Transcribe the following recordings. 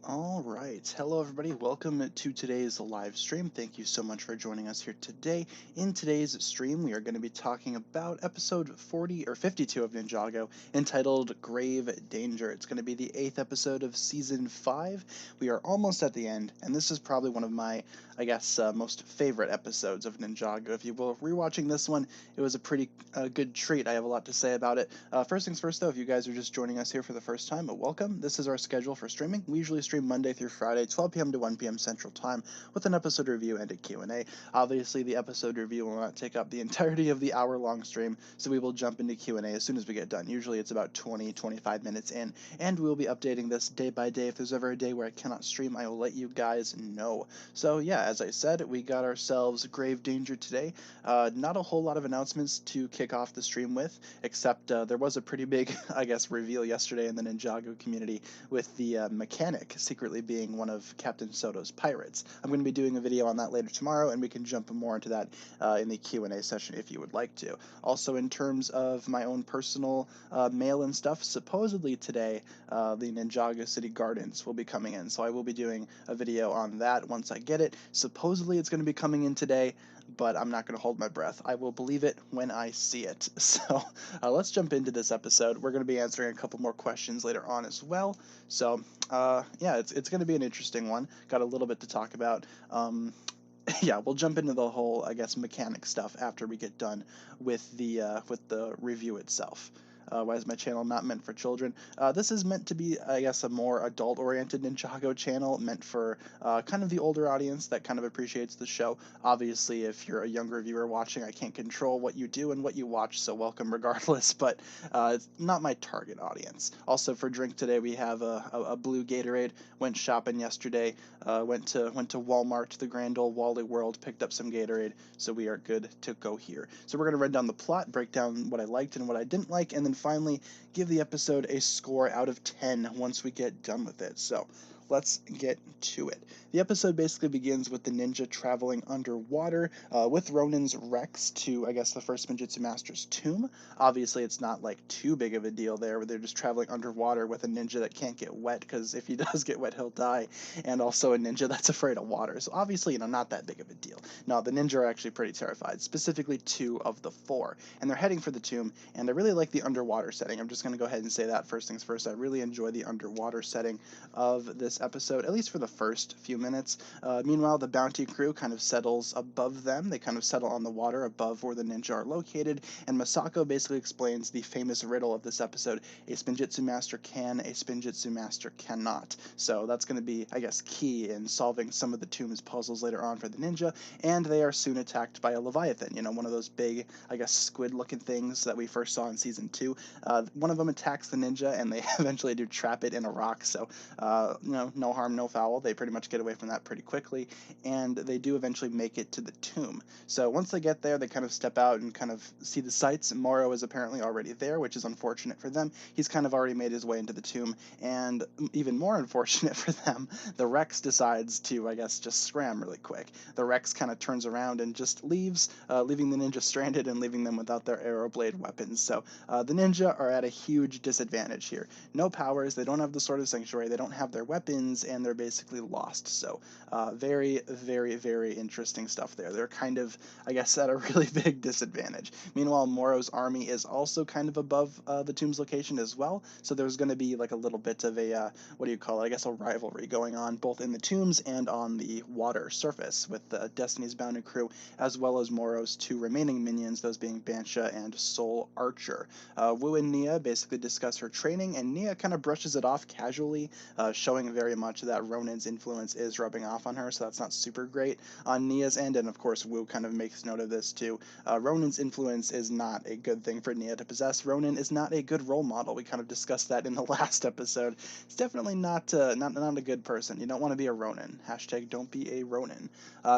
All right. Hello, everybody. Welcome to today's live stream. Thank you so much for joining us here today. In today's stream, we are going to be talking about episode 40 or 52 of Ninjago entitled Grave Danger. It's going to be the 8th episode of season 5. We are almost at the end, and this is probably one of my, most favorite episodes of Ninjago. If you will, rewatching this one, it was a pretty good treat. I have a lot to say about it. First things first, though, if you guys are just joining us here for the first time, welcome. This is our schedule for streaming. We usually stream Monday through Friday, 12 p.m. to 1 p.m. Central Time, with an episode review and a Q&A. Obviously, the episode review will not take up the entirety of the hour-long stream, so we will jump into Q&A as soon as we get done. Usually it's about 20-25 minutes in, and we will be updating this day by day. If there's ever a day where I cannot stream, I will let you guys know. So yeah, as I said, we got ourselves Grave Danger today. Not a whole lot of announcements to kick off the stream with, except there was a pretty big, reveal yesterday in the Ninjago community with the mechanic secretly being one of Captain Soto's pirates. I'm going to be doing a video on that later tomorrow, and we can jump more into that in the Q&A session if you would like to. Also, in terms of my own personal mail and stuff, supposedly today the Ninjago City Gardens will be coming in, so I will be doing a video on that once I get it. Supposedly it's going to be coming in today, but I'm not going to hold my breath. I will believe it when I see it. So let's jump into this episode. We're going to be answering a couple more questions later on as well. So yeah, it's going to be an interesting one. Got a little bit to talk about. Yeah, we'll jump into the whole, mechanic stuff after we get done with the review itself. Why is my channel not meant for children? This is meant to be, a more adult-oriented Ninjago channel, meant for kind of the older audience that kind of appreciates the show. Obviously, if you're a younger viewer watching, I can't control what you do and what you watch, so welcome regardless, but it's not my target audience. Also, for drink today, we have a blue Gatorade. Went shopping yesterday, went to Walmart, the grand old Wally World, picked up some Gatorade, so we are good to go here. So we're going to run down the plot, break down what I liked and what I didn't like, and then finally give the episode a score out of 10 once we get done with it. So let's get to it. The episode basically begins with the ninja traveling underwater with Ronin's Rex to, the first Spinjitzu Master's tomb. Obviously, it's not like too big of a deal there, where they're just traveling underwater with a ninja that can't get wet, because if he does get wet, he'll die, and also a ninja that's afraid of water. So obviously, not that big of a deal. No, the ninja are actually pretty terrified, specifically 2 of the 4, and they're heading for the tomb, and I really like the underwater setting. I'm just going to go ahead and say that first things first. I really enjoy the underwater setting of this episode, at least for the first few minutes. Meanwhile, the bounty crew kind of settles above them. They kind of settle on the water above where the ninja are located, and Masako basically explains the famous riddle of this episode: a Spinjitzu Master can, a Spinjitzu Master cannot. So that's going to be, key in solving some of the tomb's puzzles later on for the ninja, and they are soon attacked by a Leviathan, one of those big, squid-looking things that we first saw in Season 2. One of them attacks the ninja, and they eventually do trap it in a rock, so no harm, no foul. They pretty much get away from that pretty quickly, and they do eventually make it to the tomb. So once they get there, they kind of step out and kind of see the sights. Moro is apparently already there, which is unfortunate for them. He's kind of already made his way into the tomb, and even more unfortunate for them, the Rex decides to, just scram really quick. The Rex kind of turns around and just leaves, leaving the ninja stranded and leaving them without their arrow blade weapons. So the ninja are at a huge disadvantage here. No powers, they don't have the Sword of Sanctuary, they don't have their weapons, and they're basically lost. So very, very, very interesting stuff there. They're kind of, at a really big disadvantage. Meanwhile, Moro's army is also kind of above the tomb's location as well, so there's going to be like a little bit of a, a rivalry going on both in the tombs and on the water surface with the Destiny's Bounty crew, as well as Moro's 2 remaining minions, those being Bansha and Soul Archer. Wu and Nia basically discuss her training, and Nia kind of brushes it off casually, showing very much that Ronin's influence is rubbing off on her, so that's not super great on Nia's end, and of course Wu kind of makes note of this too. Ronin's influence is not a good thing for Nia to possess. Ronin is not a good role model. We kind of discussed that in the last episode. It's definitely not a good person. You don't want to be a Ronin. Hashtag don't be a Ronin.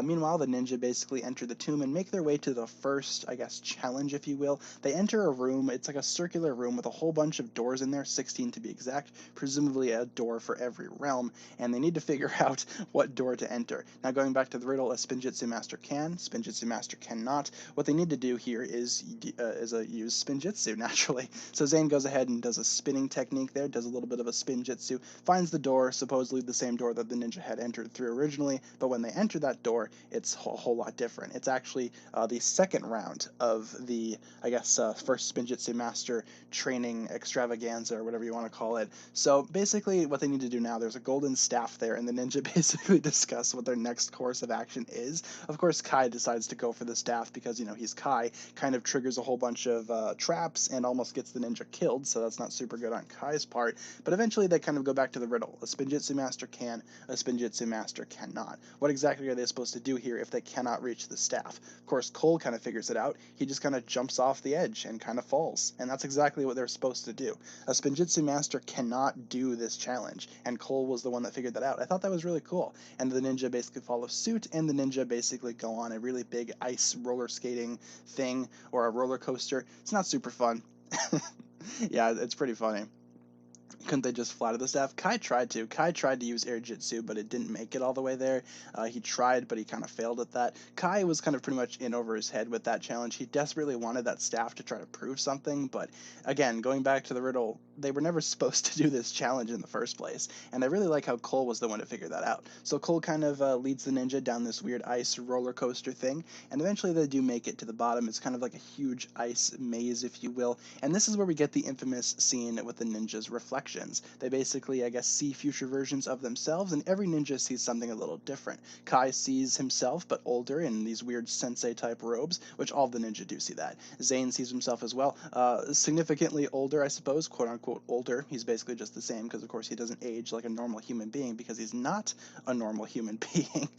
Meanwhile, the ninja basically enter the tomb and make their way to the first, challenge, if you will. They enter a room. It's like a circular room with a whole bunch of doors in there, 16 to be exact, presumably a door for every realm, and they need to figure out what door to enter. Now, going back to the riddle, a Spinjitzu Master can, Spinjitzu Master cannot. What they need to do here is use Spinjitzu, naturally. So Zane goes ahead and does a spinning technique there, does a little bit of a Spinjitzu, finds the door, supposedly the same door that the ninja had entered through originally, but when they enter that door, it's a whole lot different. It's actually the second round of the, I guess, first Spinjitzu Master training extravaganza, or whatever you want to call it. So basically what they need to do now, there's a golden staff there, and the ninja basically discuss what their next course of action is. Of course, Kai decides to go for the staff because, he's Kai, kind of triggers a whole bunch of traps and almost gets the ninja killed, so that's not super good on Kai's part. But eventually they kind of go back to the riddle. A Spinjitzu Master can, a Spinjitzu Master cannot. What exactly are they supposed to do here if they cannot reach the staff? Of course, Cole kind of figures it out. He just kind of jumps off the edge and kind of falls, and that's exactly what they're supposed to do. A Spinjitzu Master cannot do this challenge, and Cole was the one that figured that out. I thought that was really cool. And the ninja basically follows suit, and the ninja basically go on a really big ice roller skating thing, or a roller coaster. It's not super fun. Yeah, it's pretty funny. Couldn't they just fly to the staff? Kai tried to. Kai tried to use air jitsu, but it didn't make it all the way there. He tried, but he kind of failed at that. Kai was kind of pretty much in over his head with that challenge. He desperately wanted that staff to try to prove something, but again, going back to the riddle, they were never supposed to do this challenge in the first place, and I really like how Cole was the one to figure that out. So Cole kind of leads the ninja down this weird ice roller coaster thing, and eventually they do make it to the bottom. It's kind of like a huge ice maze, if you will, and this is where we get the infamous scene with the ninja's reflection. They basically, I guess, see future versions of themselves, and every ninja sees something a little different. Kai sees himself, but older, in these weird sensei-type robes, which all of the ninja do see that. Zane sees himself as well, significantly older, I suppose, quote-unquote older. He's basically just the same, because, of course, he doesn't age like a normal human being, because he's not a normal human being.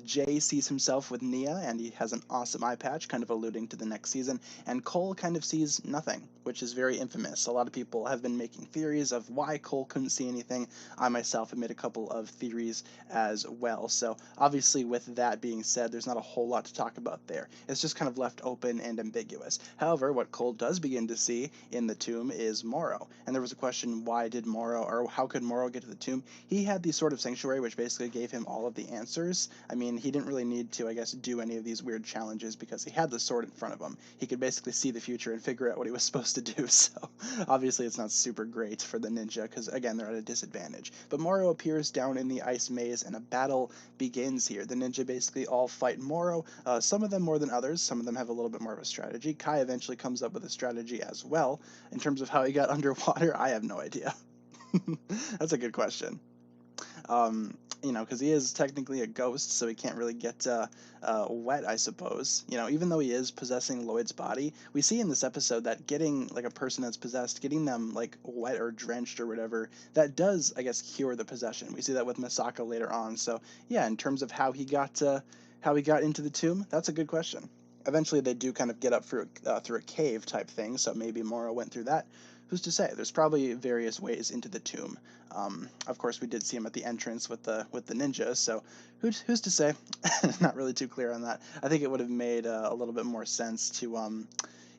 Jay sees himself with Nia, and he has an awesome eye patch, kind of alluding to the next season, and Cole kind of sees nothing, which is very infamous. A lot of people have been making theories of why Cole couldn't see anything. I myself have made a couple of theories as well. So obviously, with that being said, there's not a whole lot to talk about there. It's just kind of left open and ambiguous. However, what Cole does begin to see in the tomb is Moro. And there was a question, why did Moro, or how could Moro get to the tomb? He had the Sword of Sanctuary, which basically gave him all of the answers. I mean, he didn't really need to, I guess, do any of these weird challenges because he had the sword in front of him. He could basically see the future and figure out what he was supposed to do. So obviously it's not super great for the ninja because, again, they're at a disadvantage. But Moro appears down in the ice maze and a battle begins here. The ninja basically all fight Moro, some of them more than others. Some of them have a little bit more of a strategy. Kai eventually comes up with a strategy as well. In terms of how he got underwater, I have no idea. That's a good question. Because he is technically a ghost, so he can't really get wet, I suppose. Even though he is possessing Lloyd's body, we see in this episode that getting, like, a person that's possessed, getting them, like, wet or drenched or whatever, that does, I guess, cure the possession. We see that with Misaka later on. So, yeah, in terms of how he got into the tomb, that's a good question. Eventually, they do kind of get up through a cave type thing, so maybe Moro went through that. Who's to say? There's probably various ways into the tomb. Of course, we did see him at the entrance with the ninja, so who's to say? Not really too clear on that. I think it would have made a little bit more sense to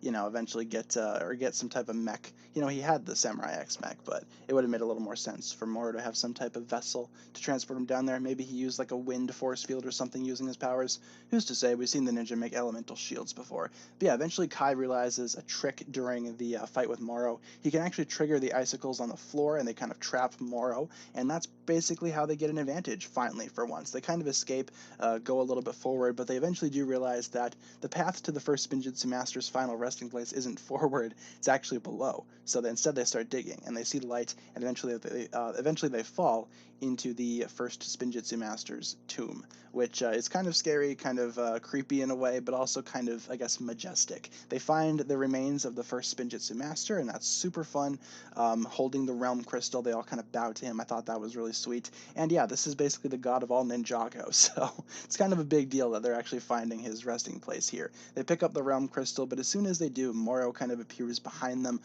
eventually get some type of mech. He had the Samurai X mech, but it would have made a little more sense for Moro to have some type of vessel to transport him down there. Maybe he used like a wind force field or something using his powers. Who's to say? We've seen the ninja make elemental shields before. But yeah, eventually Kai realizes a trick during the fight with Moro. He can actually trigger the icicles on the floor, and they kind of trap Moro, and that's basically how they get an advantage, finally, for once. They kind of escape, go a little bit forward, but they eventually do realize that the path to the first Spinjitzu Master's final resting place isn't forward, it's actually below. So instead they start digging, and they see light, and eventually they fall into the first Spinjitzu Master's tomb, which is kind of scary, kind of creepy in a way, but also kind of, I guess, majestic. They find the remains of the first Spinjitzu Master, and that's super fun. Holding the realm crystal, they all kind of bow to him. I thought that was really sweet. And yeah, this is basically the god of all Ninjago, so it's kind of a big deal that they're actually finding his resting place here. They pick up the realm crystal, but as soon as they do, Moro kind of appears behind them,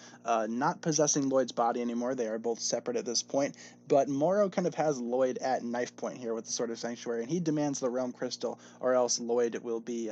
not possessing Lloyd's body anymore. They are both separate at this point, but Moro kind of has Lloyd at knife point here with the Sword of Sanctuary, and he demands the realm crystal, or else Lloyd will be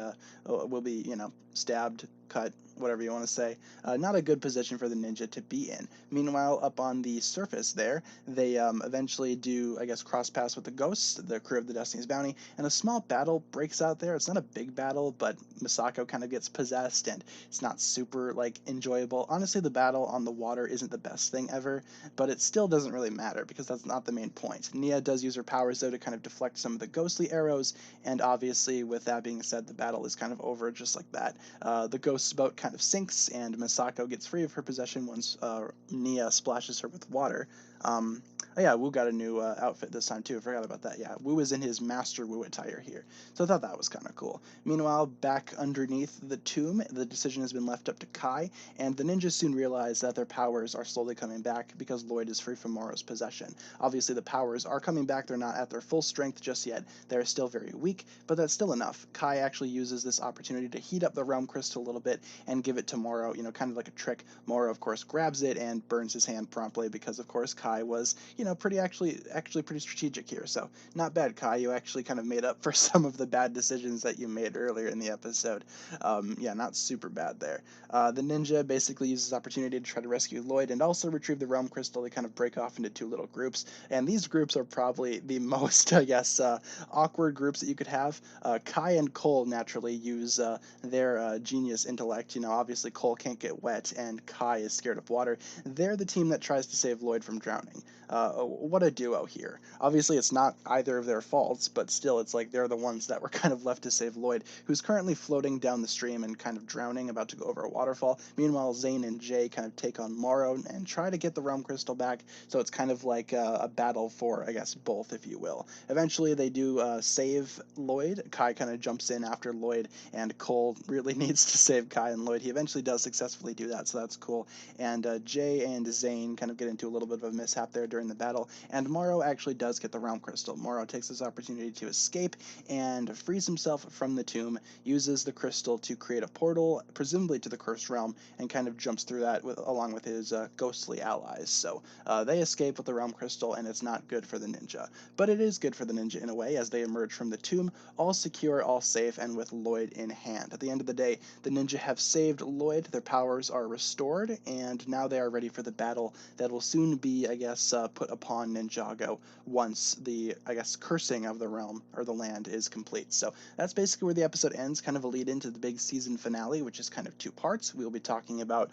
stabbed cut, whatever you want to say. Not a good position for the ninja to be in. Meanwhile, up on the surface there, they eventually do, I guess, cross paths with the ghosts, the crew of the Destiny's Bounty, and a small battle breaks out there. It's not a big battle, but Misako kind of gets possessed, and it's not super like enjoyable. Honestly, the battle on the water isn't the best thing ever, but it still doesn't really matter because that's not the main point. Nia does use her powers though to kind of deflect some of the ghostly arrows, and obviously, with that being said, the battle is kind of over just like that. The ghost's boat kind of sinks, and Misako gets free of her possession once Nia splashes her with water. Oh yeah, Wu got a new outfit this time too. I forgot about that. Yeah, Wu is in his Master Wu attire here, so I thought that was kind of cool. Meanwhile, back underneath the tomb, the decision has been left up to Kai, and the ninjas soon realize that their powers are slowly coming back because Lloyd is free from Moro's possession. Obviously, the powers are coming back. They're not at their full strength just yet. They're still very weak, but that's still enough. Kai actually uses this opportunity to heat up the realm crystal a little bit and give it to Moro, kind of like a trick. Moro, of course, grabs it and burns his hand promptly because, of course, Kai was, pretty actually pretty strategic here. So not bad, Kai. You actually kind of made up for some of the bad decisions that you made earlier in the episode. Yeah, not super bad there. The ninja basically uses this opportunity to try to rescue Lloyd and also retrieve the realm crystal. They kind of break off into two little groups, and these groups are probably the most, I guess, awkward groups that you could have. Kai and Cole naturally use their genius intellect. Obviously Cole can't get wet, and Kai is scared of water. They're the team that tries to save Lloyd from drowning. What a duo here. Obviously, it's not either of their faults, but still, it's like they're the ones that were kind of left to save Lloyd, who's currently floating down the stream and kind of drowning, about to go over a waterfall. Meanwhile, Zane and Jay kind of take on Morrow and try to get the realm crystal back, so it's kind of like a battle for, I guess, both, if you will. Eventually, they do save Lloyd. Kai kind of jumps in after Lloyd, and Cole really needs to save Kai and Lloyd. He eventually does successfully do that, so that's cool. And Jay and Zane kind of get into a little bit of a mishap there during the battle, and Morrow actually does get the realm crystal. Morrow takes this opportunity to escape and frees himself from the tomb, uses the crystal to create a portal, presumably to the cursed realm, and kind of jumps through that along with his ghostly allies. So they escape with the realm crystal, and it's not good for the ninja. But it is good for the ninja in a way, as they emerge from the tomb, all secure, all safe, and with Lloyd in hand. At the end of the day, the ninja have saved Lloyd, their powers are restored, and now they are ready for the battle that will soon be, I guess, put upon Ninjago once the, I guess, cursing of the realm or the land is complete. So that's basically where the episode ends, kind of a lead into the big season finale, which is kind of two parts. We'll be talking about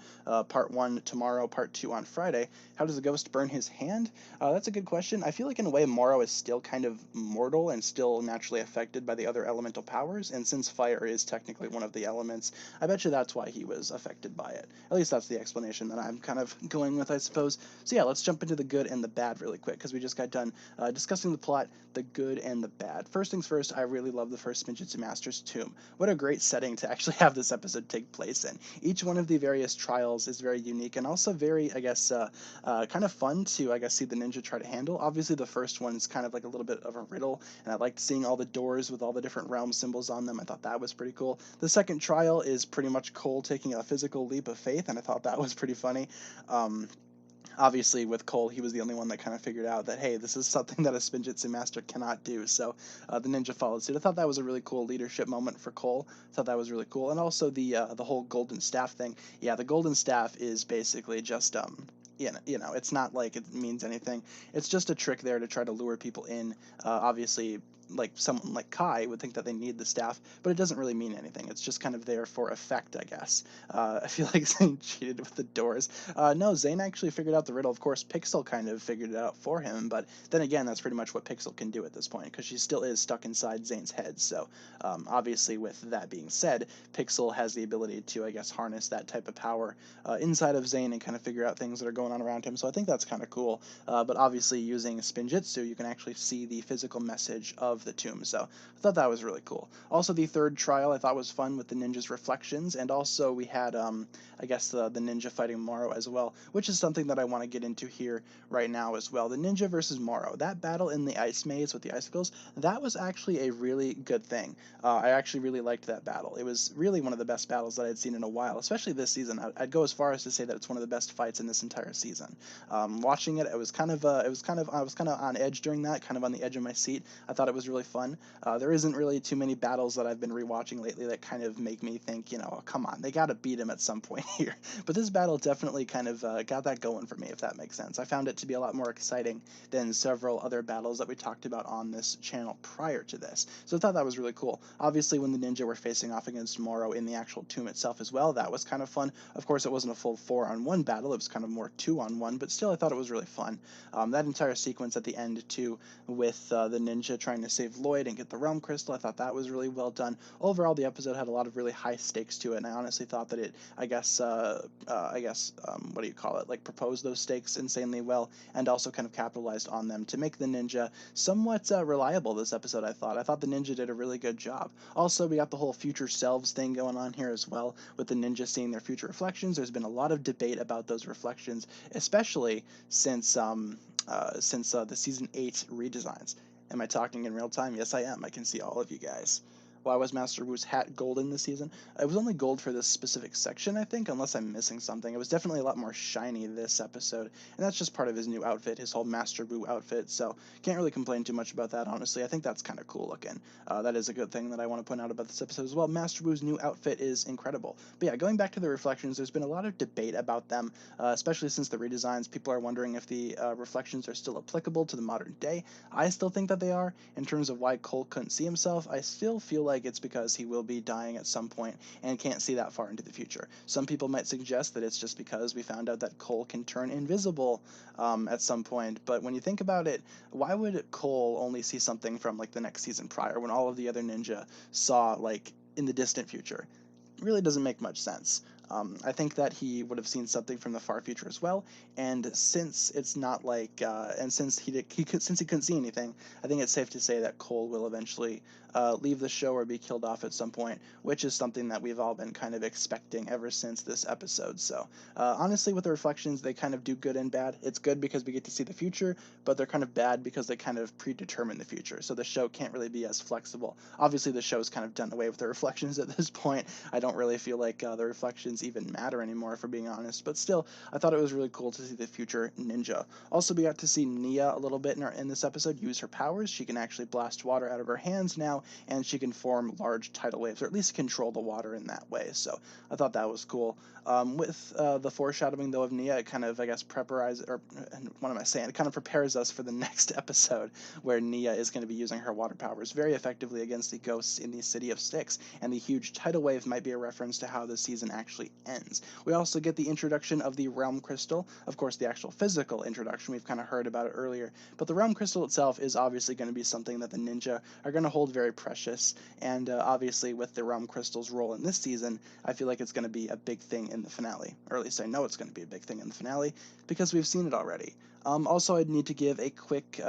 part 1 tomorrow, part 2 on Friday. How does the ghost burn his hand? That's a good question. I feel like in a way Morrow is still kind of mortal and still naturally affected by the other elemental powers, and since fire is technically one of the elements, I bet you that's why he was affected by it. At least that's the explanation that I'm kind of going with, I suppose. So yeah, let's jump into the good and the bad really quick, because we just got done discussing the plot, the good and the bad. First things first, I really love the first Spinjitzu Master's tomb. What a great setting to actually have this episode take place in. Each one of the various trials is very unique and also very, I guess, kind of fun to, I guess, see the ninja try to handle. Obviously, the first one is kind of like a little bit of a riddle, and I liked seeing all the doors with all the different realm symbols on them. I thought that was pretty cool. The second trial is pretty much Cole taking a physical leap of faith, and I thought that was pretty funny. Obviously, with Cole, he was the only one that kind of figured out that, hey, this is something that a Spinjitzu Master cannot do. So the ninja followed suit. I thought that was a really cool leadership moment for Cole. I thought that was really cool. And also the whole golden staff thing. Yeah, the golden staff is basically just it's not like it means anything. It's just a trick there to try to lure people in. Obviously, like someone like Kai would think that they need the staff, but it doesn't really mean anything. It's just kind of there for effect, I guess. I feel like Zane cheated with the doors. No, Zane actually figured out the riddle. Of course, Pixel kind of figured it out for him, but then again, that's pretty much what Pixel can do at this point, because she still is stuck inside Zane's head. So obviously, with that being said, Pixel has the ability to, I guess, harness that type of power inside of Zane and kind of figure out things that are going on around him. So I think that's kind of cool. But obviously, using Spinjitzu, you can actually see the physical message of the tomb. So I thought that was really cool. Also, the third trial I thought was fun with the ninja's reflections, and also we had, I guess, the ninja fighting Morrow as well, which is something that I want to get into here right now as well. The ninja versus Morrow, that battle in the ice maze with the icicles, that was actually a really good thing. I actually really liked that battle. It was really one of the best battles that I had seen in a while, especially this season. I'd go as far as to say that it's one of the best fights in this entire season. Watching it, I was kind of on edge during that, kind of on the edge of my seat. I thought it was was really fun. There isn't really too many battles that I've been rewatching lately that kind of make me think, oh, come on, they got to beat him at some point here. But this battle definitely kind of got that going for me, if that makes sense. I found it to be a lot more exciting than several other battles that we talked about on this channel prior to this. So I thought that was really cool. Obviously, when the ninja were facing off against Moro in the actual tomb itself as well, that was kind of fun. Of course, it wasn't a full 4-on-1 battle, it was kind of more 2-on-1, but still, I thought it was really fun. That entire sequence at the end, too, with the ninja trying to save Lloyd and get the realm crystal, I thought that was really well done. Overall, the episode had a lot of really high stakes to it, and I honestly thought that it, what do you call it, like proposed those stakes insanely well, and also kind of capitalized on them to make the ninja somewhat reliable this episode. I thought the ninja did a really good job. Also, we got the whole future selves thing going on here as well, with the ninja seeing their future reflections. There's been a lot of debate about those reflections, especially since the season 8 redesigns. Am I talking in real time? Yes, I am. I can see all of you guys. Why was Master Wu's hat golden this season? It was only gold for this specific section, I think, unless I'm missing something. It was definitely a lot more shiny this episode, and that's just part of his new outfit, his whole Master Wu outfit, so can't really complain too much about that, honestly. I think that's kind of cool looking. That is a good thing that I want to point out about this episode as well. Master Wu's new outfit is incredible. But yeah, going back to the reflections, there's been a lot of debate about them, especially since the redesigns. People are wondering if the reflections are still applicable to the modern day. I still think that they are. In terms of why Cole couldn't see himself, I still feel like it's because he will be dying at some point and can't see that far into the future. Some people might suggest that it's just because we found out that Cole can turn invisible at some point. But when you think about it, why would Cole only see something from like the next season prior when all of the other ninja saw like in the distant future? It really doesn't make much sense. I think that he would have seen something from the far future as well, and since it's not like, and since since he couldn't see anything, I think it's safe to say that Cole will eventually leave the show or be killed off at some point, which is something that we've all been kind of expecting ever since this episode. So honestly, with the reflections, they kind of do good and bad. It's good because we get to see the future, but they're kind of bad because they kind of predetermine the future. So the show can't really be as flexible. Obviously, the show's kind of done away with the reflections at this point. I don't really feel like the reflections even matter anymore, if we're being honest. But still, I thought it was really cool to see the future ninja. Also, we got to see Nia a little bit in this episode use her powers. She can actually blast water out of her hands now, and she can form large tidal waves, or at least control the water in that way. So I thought that was cool. With the foreshadowing, though, of Nia, it kind of, I guess, what am I saying? It kind of prepares us for the next episode, where Nia is going to be using her water powers very effectively against the ghosts in the City of Styx, and the huge tidal wave might be a reference to how the season actually ends. We also get the introduction of the Realm Crystal, of course the actual physical introduction, we've kind of heard about it earlier, but the Realm Crystal itself is obviously going to be something that the ninja are going to hold very precious, and obviously with the Realm Crystal's role in this season, I feel like it's going to be a big thing in the finale, or at least I know it's going to be a big thing in the finale, because we've seen it already. Also, I'd need to give a quick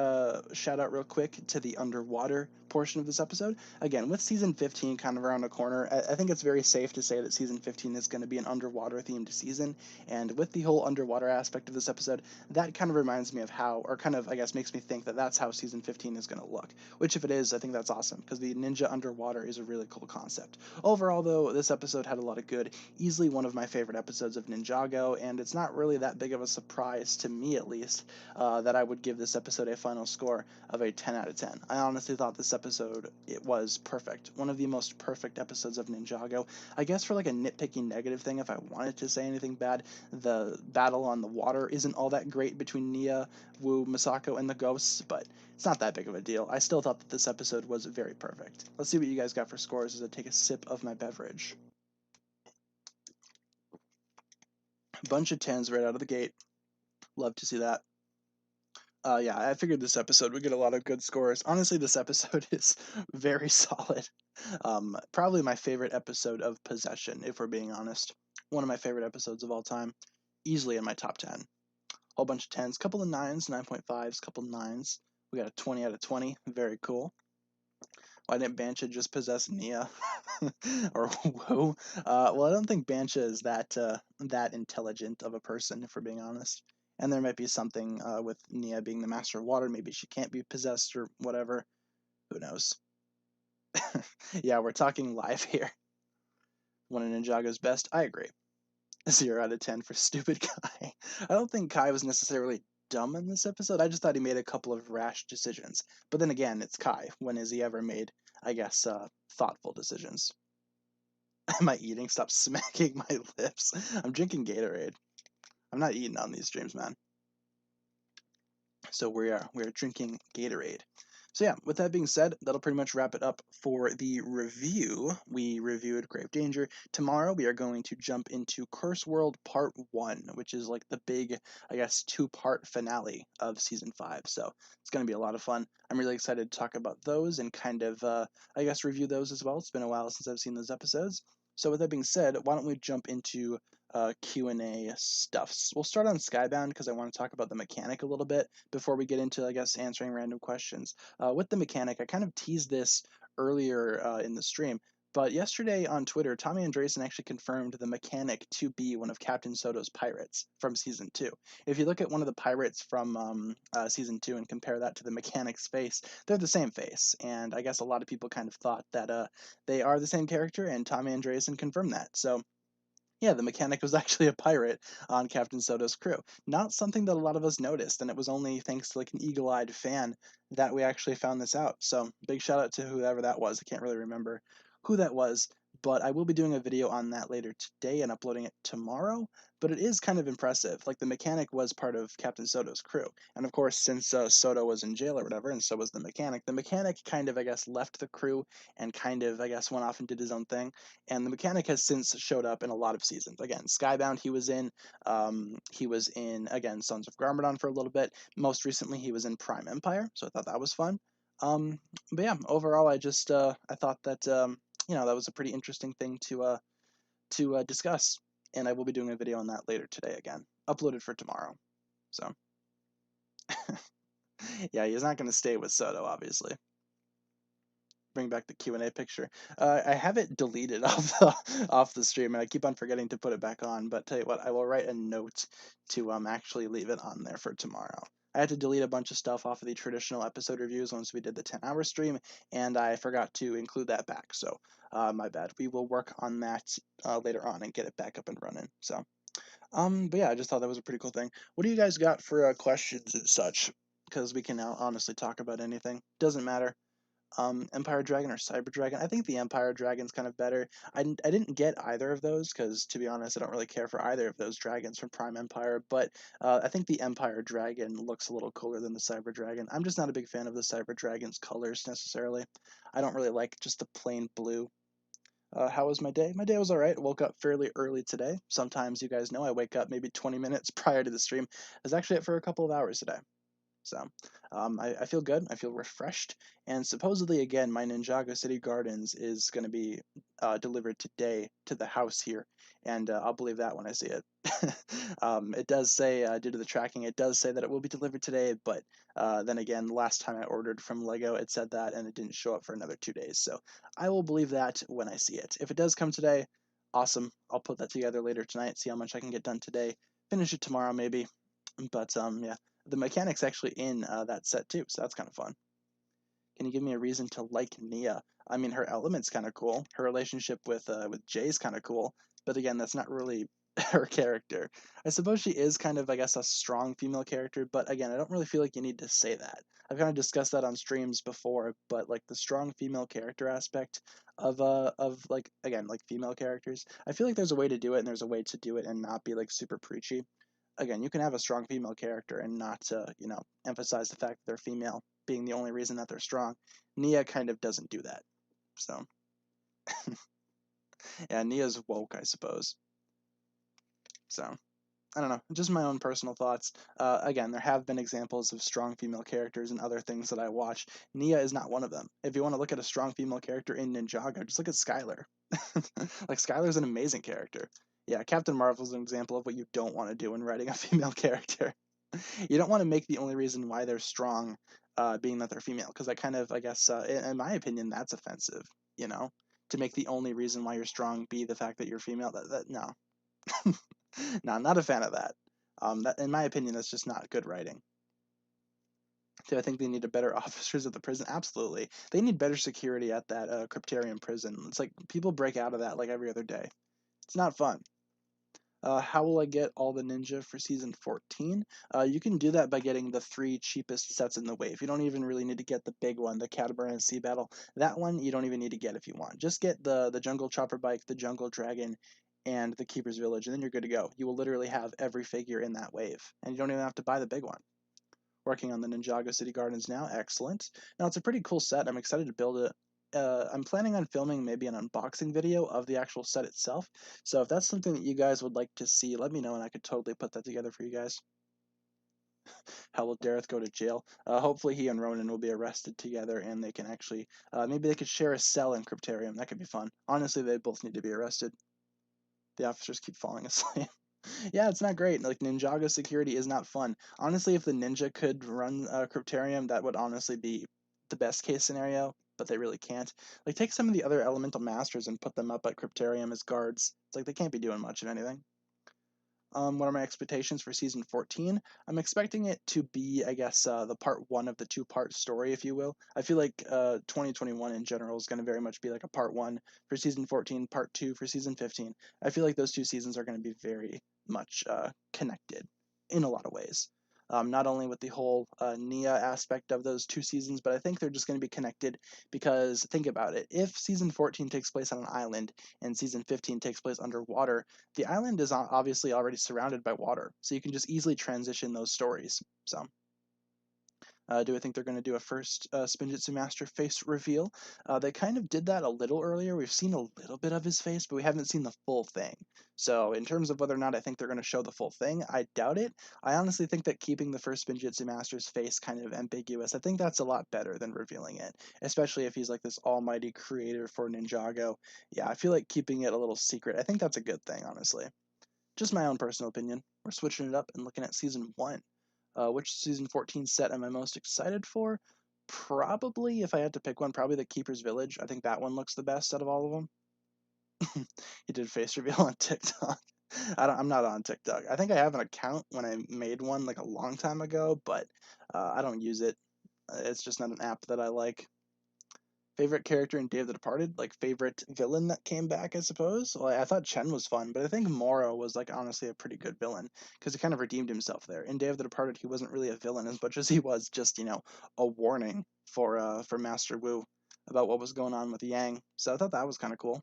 shout out real quick to the underwater portion of this episode. Again, with season 15 kind of around the corner, I think it's very safe to say that season 15 is going to be an underwater themed season. And with the whole underwater aspect of this episode, that kind of reminds me of how, or kind of, I guess, makes me think that that's how season 15 is going to look. Which, if it is, I think that's awesome, because the ninja underwater is a really cool concept. Overall, though, this episode had a lot of good, easily one of my favorite episodes of Ninjago, and it's not really that big of a surprise, to me at least, that I would give this episode a final score of a 10 out of 10. I honestly thought this episode, it was perfect. One of the most perfect episodes of Ninjago. I guess for like a nitpicky negative thing, if I wanted to say anything bad, the battle on the water isn't all that great between Nia, Wu, Misako, and the ghosts, but it's not that big of a deal. I still thought that this episode was very perfect. Let's see what you guys got for scores as I take a sip of my beverage. Bunch of 10s right out of the gate. Love to see that. Yeah, I figured this episode would get a lot of good scores. Honestly, this episode is very solid. Probably my favorite episode of Possession, if we're being honest. One of my favorite episodes of all time. Easily in my top 10. Whole bunch of 10s, couple of 9s, 9.5s, couple 9s. We got a 20 out of 20. Very cool. Why didn't Bancha just possess Nia? Or who? Well, I don't think Bancha is that intelligent of a person, if we're being honest. And there might be something with Nia being the master of water. Maybe she can't be possessed or whatever. Who knows? Yeah, we're talking live here. One of Ninjago's best. I agree. 0 out of 10 for stupid Kai. I don't think Kai was necessarily dumb in this episode. I just thought he made a couple of rash decisions. But then again, it's Kai. When has he ever made, I guess, thoughtful decisions? Am I eating? Stop smacking my lips. I'm drinking Gatorade. I'm not eating on these streams, man. So we are drinking Gatorade. So yeah, with that being said, that'll pretty much wrap it up for the review. We reviewed Grave Danger. Tomorrow we are going to jump into Curse World Part 1, which is like the big, I guess, two-part finale of Season 5. So it's going to be a lot of fun. I'm really excited to talk about those and kind of, I guess, review those as well. It's been a while since I've seen those episodes. So with that being said, why don't we jump into Q&A stuffs. We'll start on Skybound because I want to talk about the mechanic a little bit before we get into, I guess, answering random questions. With the mechanic, I kind of teased this earlier in the stream, but yesterday on Twitter, Tommy Andreessen actually confirmed the mechanic to be one of Captain Soto's pirates from Season 2. If you look at one of the pirates from Season 2 and compare that to the mechanic's face, they're the same face, and I guess a lot of people kind of thought that they are the same character, and Tommy Andreessen confirmed that. So yeah, the mechanic was actually a pirate on Captain Soto's crew. Not something that a lot of us noticed, and it was only thanks to like an eagle-eyed fan that we actually found this out. So big shout out to whoever that was. I can't really remember who that was, but I will be doing a video on that later today and uploading it tomorrow. But it is kind of impressive. Like the mechanic was part of Captain Soto's crew, and of course, since Soto was in jail or whatever, and so was the mechanic kind of, I guess, left the crew and kind of, I guess, went off and did his own thing. And the mechanic has since showed up in a lot of seasons. Again, Skybound he was in, again, Sons of Garmadon for a little bit. Most recently he was in Prime Empire, so I thought that was fun. But yeah, overall I just I thought that that was a pretty interesting thing to discuss, and I will be doing a video on that later today again, uploaded for tomorrow. So yeah, he's not going to stay with Soto, obviously. Bring back the Q&A picture. I have it deleted off the stream, and I keep on forgetting to put it back on. But tell you what, I will write a note to actually leave it on there for tomorrow. I had to delete a bunch of stuff off of the traditional episode reviews once we did the 10-hour stream, and I forgot to include that back. So my bad. We will work on that later on and get it back up and running. So but yeah, I just thought that was a pretty cool thing. What do you guys got for questions and such? Because we can now honestly talk about anything. Doesn't matter. Empire Dragon or Cyber Dragon. I think the Empire Dragon's kind of better. I didn't get either of those because, to be honest, I don't really care for either of those dragons from Prime Empire, but I think the Empire Dragon looks a little cooler than the Cyber Dragon. I'm just not a big fan of the Cyber Dragon's colors necessarily. I don't really like just the plain blue. How was my day? My day was alright. Woke up fairly early today. Sometimes you guys know I wake up maybe 20 minutes prior to the stream. I was actually up for a couple of hours today. So I feel good. I feel refreshed. And supposedly, again, my Ninjago City Gardens is going to be delivered today to the house here. And I'll believe that when I see it. It does say, due to the tracking, it does say that it will be delivered today. But then again, the last time I ordered from Lego, it said that and it didn't show up for another 2 days. So I will believe that when I see it. If it does come today, awesome. I'll put that together later tonight, see how much I can get done today. Finish it tomorrow, maybe. But yeah. The mechanic's actually in that set too, so that's kind of fun. Can you give me a reason to like Nia? I mean, her element's kind of cool. Her relationship with Jay's kind of cool, but again, that's not really her character. I suppose she is kind of, I guess, a strong female character, but again, I don't really feel like you need to say that. I've kind of discussed that on streams before, but like the strong female character aspect of like, again, like female characters, I feel like there's a way to do it, and there's a way to do it and not be like super preachy. Again, you can have a strong female character and not, emphasize the fact that they're female being the only reason that they're strong. Nia kind of doesn't do that. So, yeah, Nia's woke, I suppose. So, I don't know, just my own personal thoughts. Again, there have been examples of strong female characters in other things that I watch. Nia is not one of them. If you want to look at a strong female character in Ninjago, just look at Skylar. Like, Skylar's an amazing character. Yeah, Captain Marvel's an example of what you don't want to do when writing a female character. You don't want to make the only reason why they're strong being that they're female, because that kind of, I guess, in my opinion, that's offensive, you know? To make the only reason why you're strong be the fact that you're female, no. No, I'm not a fan of that. That, in my opinion, that's just not good writing. Do I think they need a better officers at the prison? Absolutely. They need better security at that Cryptarium prison. It's like people break out of that like every other day. It's not fun. How will I get all the ninja for season 14? You can do that by getting the 3 cheapest sets in the wave. You don't even really need to get the big one, the Catamaran Sea Battle. That one you don't even need to get if you want. Just get the Jungle Chopper Bike, the Jungle Dragon, and the Keeper's Village, and then you're good to go. You will literally have every figure in that wave, and you don't even have to buy the big one. Working on the Ninjago City Gardens now. Excellent. Now, it's a pretty cool set. I'm excited to build it. I'm planning on filming maybe an unboxing video of the actual set itself. So if that's something that you guys would like to see, let me know and I could totally put that together for you guys. How will Dareth go to jail? Hopefully he and Ronan will be arrested together and they can actually, maybe they could share a cell in Cryptarium. That could be fun. Honestly, they both need to be arrested. The officers keep falling asleep. Yeah, it's not great. Like, Ninjago security is not fun. Honestly, if the ninja could run Cryptarium, that would honestly be the best case scenario, but they really can't. Like, take some of the other elemental masters and put them up at Cryptarium as guards. It's like they can't be doing much of anything. What are my expectations for season 14? I'm expecting it to be, I guess, the part one of the two-part story, if you will. I feel like 2021 in general is going to very much be like a part one for season 14, part two for season 15. I feel like those two seasons are going to be very much connected in a lot of ways. Not only with the whole Nia aspect of those two seasons, but I think they're just going to be connected because think about it. If season 14 takes place on an island and season 15 takes place underwater, the island is obviously already surrounded by water, so you can just easily transition those stories. So, do I think they're going to do a first Spinjitzu Master face reveal? They kind of did that a little earlier. We've seen a little bit of his face, but we haven't seen the full thing. So, in terms of whether or not I think they're going to show the full thing, I doubt it. I honestly think that keeping the first Spinjitzu Master's face kind of ambiguous, I think that's a lot better than revealing it, especially if he's like this almighty creator for Ninjago. Yeah, I feel like keeping it a little secret, I think that's a good thing, honestly. Just my own personal opinion. We're switching it up and looking at season 1. Which season 14 set am I most excited for? Probably, if I had to pick one, probably the Keeper's Village. I think that one looks the best out of all of them. He did face reveal on TikTok. I'm not on TikTok. I think I have an account when I made one like a long time ago, but I don't use it. It's just not an app that I like. Favorite character in Day of the Departed? Like, favorite villain that came back, I suppose? Well, I thought Chen was fun, but I think Moro was, like, honestly a pretty good villain, because he kind of redeemed himself there. In Day of the Departed, he wasn't really a villain as much as he was just, a warning for Master Wu about what was going on with Yang. So I thought that was kind of cool.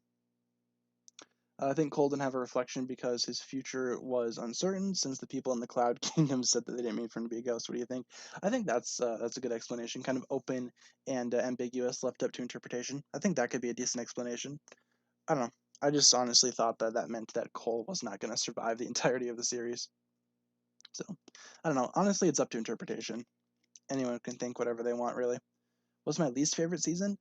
I think Cole didn't have a reflection because his future was uncertain since the people in the Cloud Kingdom said that they didn't mean for him to be a ghost. What do you think? I think that's a good explanation, kind of open and ambiguous, left up to interpretation. I think that could be a decent explanation. I don't know. I just honestly thought that that meant that Cole was not going to survive the entirety of the series. So, I don't know. Honestly, it's up to interpretation. Anyone can think whatever they want, really. What's my least favorite season?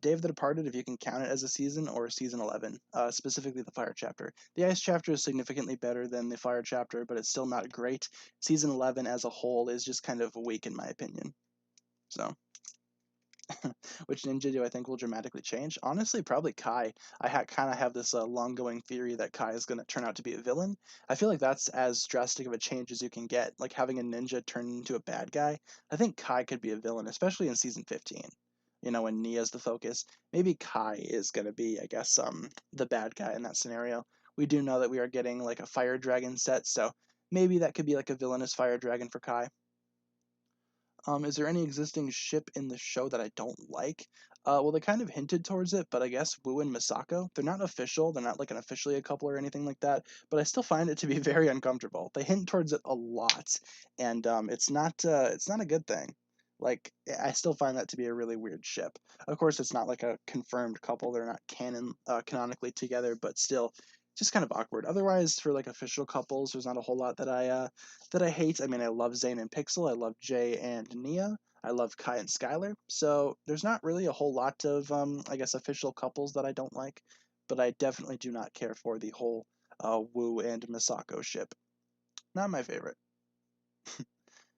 Day of the Departed, if you can count it as a season, or season 11, specifically the Fire chapter. The Ice chapter is significantly better than the Fire chapter, but it's still not great. Season 11 as a whole is just kind of weak in my opinion. So, which ninja do I think will dramatically change? Honestly, probably Kai. I kind of have this long-going theory that Kai is going to turn out to be a villain. I feel like that's as drastic of a change as you can get, like having a ninja turn into a bad guy. I think Kai could be a villain, especially in season 15. When Nia's the focus. Maybe Kai is going to be, I guess, the bad guy in that scenario. We do know that we are getting like a fire dragon set, so maybe that could be like a villainous fire dragon for Kai. Is there any existing ship in the show that I don't like? Well, they kind of hinted towards it, but I guess Wu and Misako, they're not official. They're not like an officially a couple or anything like that, but I still find it to be very uncomfortable. They hint towards it a lot, and it's not a good thing. Like, I still find that to be a really weird ship. Of course, it's not like a confirmed couple. They're not canonically together, but still, just kind of awkward. Otherwise, for like official couples, there's not a whole lot that I hate. I mean, I love Zane and Pixel. I love Jay and Nia. I love Kai and Skylar. So there's not really a whole lot of, I guess, official couples that I don't like. But I definitely do not care for the whole Wu and Misako ship. Not my favorite.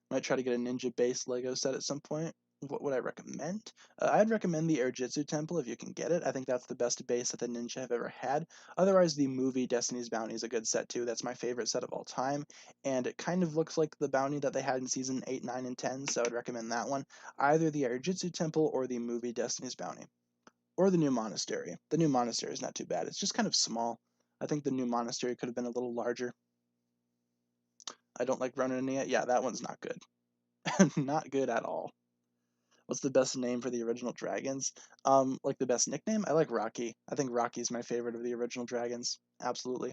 Might try to get a ninja-based Lego set at some point. What would I recommend? I'd recommend the Airjitsu Temple if you can get it. I think that's the best base that the ninja have ever had. Otherwise, the movie Destiny's Bounty is a good set too. That's my favorite set of all time, and it kind of looks like the bounty that they had in season 8, 9, and 10, so I'd recommend that one. Either the Airjitsu Temple or the movie Destiny's Bounty. Or the new monastery. The new monastery is not too bad. It's just kind of small. I think the new monastery could have been a little larger. I don't like Ronan and Nia. Yeah, that one's not good. Not good at all. What's the best name for the original dragons? Like the best nickname? I like Rocky. I think Rocky's my favorite of the original dragons. Absolutely.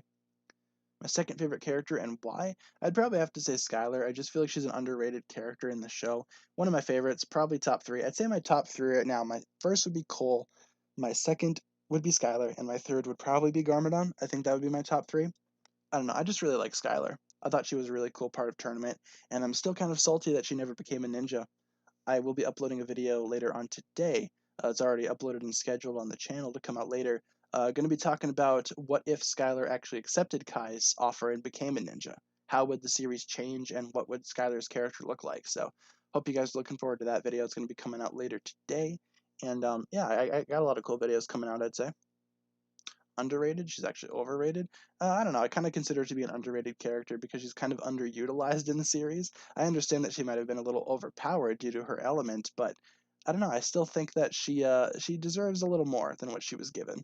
My second favorite character and why? I'd probably have to say Skylar. I just feel like she's an underrated character in the show. One of my favorites, probably top three. I'd say my top three right now. My first would be Cole, my second would be Skylar, and my third would probably be Garmadon. I think that would be my top three. I don't know. I just really like Skylar. I thought she was a really cool part of tournament, and I'm still kind of salty that she never became a ninja. I will be uploading a video later on today. It's already uploaded and scheduled on the channel to come out later. Going to be talking about what if Skylar actually accepted Kai's offer and became a ninja. How would the series change, and what would Skylar's character look like? So, hope you guys are looking forward to that video. It's going to be coming out later today. And yeah, I got a lot of cool videos coming out, I'd say. Underrated. She's actually overrated. I don't know. I kind of consider her to be an underrated character because she's kind of underutilized in the series. I understand that she might have been a little overpowered due to her element, but I don't know. I still think that she deserves a little more than what she was given.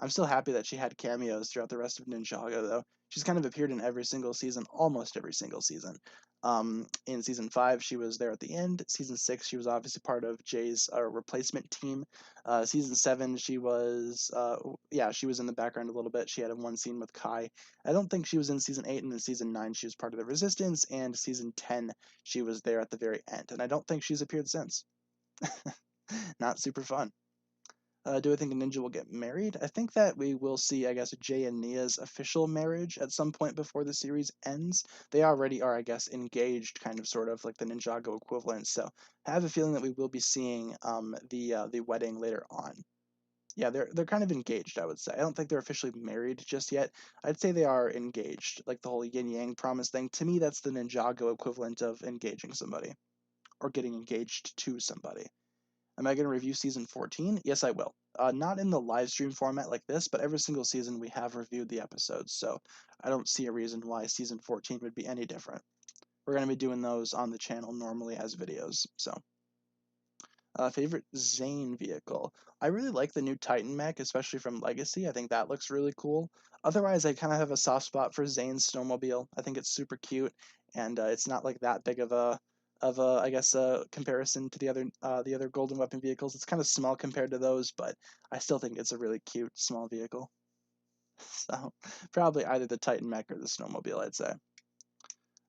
I'm still happy that she had cameos throughout the rest of Ninjago, though. She's kind of appeared in every single season, almost every single season. In season 5, she was there at the end. Season 6, she was obviously part of Jay's replacement team. Season 7, she was, yeah, she was in the background a little bit. She had one scene with Kai. I don't think she was in season 8, and in season 9, she was part of the Resistance, and season 10, she was there at the very end. And I don't think she's appeared since. Not super fun. Do I think a ninja will get married? I think that we will see, I guess, Jay and Nia's official marriage at some point before the series ends. They already are, I guess, engaged, kind of, sort of, like the Ninjago equivalent. So I have a feeling that we will be seeing the wedding later on. Yeah, they're kind of engaged, I would say. I don't think they're officially married just yet. I'd say they are engaged, like the whole yin yang promise thing. To me, that's the Ninjago equivalent of engaging somebody or getting engaged to somebody. Am I going to review season 14? Yes, I will. Not in the live stream format like this, but every single season we have reviewed the episodes, so I don't see a reason why season 14 would be any different. We're going to be doing those on the channel normally as videos, so. Favorite Zane vehicle? I really like the new Titan mech, especially from Legacy. I think that looks really cool. Otherwise, I kind of have a soft spot for Zane's snowmobile. I think it's super cute, and it's not like that big of a I guess comparison to the other Golden Weapon vehicles. It's kind of small compared to those, but I still think it's a really cute small vehicle. So probably either the Titan mech or the snowmobile, I'd say.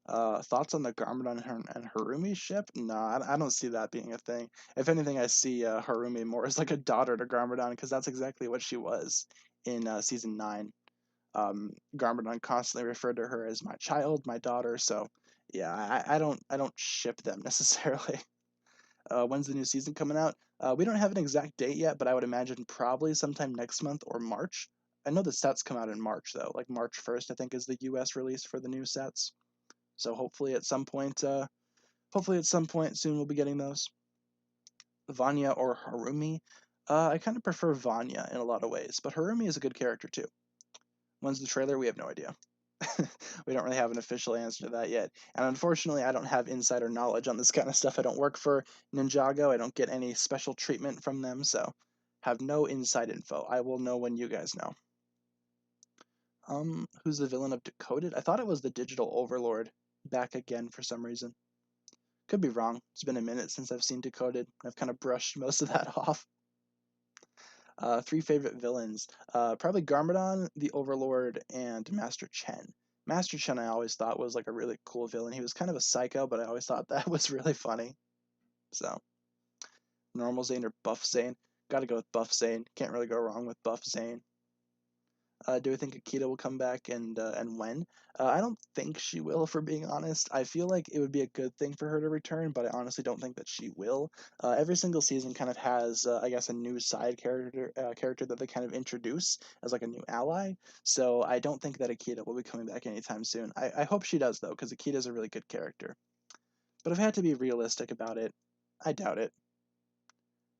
Thoughts on the Garmadon and Harumi ship? No, I don't see that being a thing. If anything, I see Harumi more as like a daughter to Garmadon because that's exactly what she was in season 9. Garmadon constantly referred to her as my child, my daughter. So yeah, I don't ship them necessarily. When's the new season coming out? We don't have an exact date yet, but I would imagine probably sometime next month or March. I know the sets come out in March though, like March 1st, I think is the U.S. release for the new sets. So hopefully at some point soon we'll be getting those. Vanya or Harumi? I kind of prefer Vanya in a lot of ways, but Harumi is a good character too. When's the trailer? We have no idea. We don't really have an official answer to that yet. And unfortunately, I don't have insider knowledge on this kind of stuff. I don't work for Ninjago. I don't get any special treatment from them, so have no inside info. I will know when you guys know. Who's the villain of Decoded? I thought it was the Digital Overlord. Back again for some reason. Could be wrong. It's been a minute since I've seen Decoded. I've kind of brushed most of that off. 3 favorite villains. Probably Garmadon, the Overlord, and Master Chen. Master Chen I always thought was like a really cool villain. He was kind of a psycho, but I always thought that was really funny. So, normal Zane or Buff Zane? Gotta go with Buff Zane. Can't really go wrong with Buff Zane. Do I think Akita will come back and when? I don't think she will, if we're being honest. I feel like it would be a good thing for her to return, but I honestly don't think that she will. Every single season kind of has, I guess, a new side character that they kind of introduce as like a new ally. So I don't think that Akita will be coming back anytime soon. I hope she does though, because Akita is a really good character. But if I had to be realistic about it, I doubt it.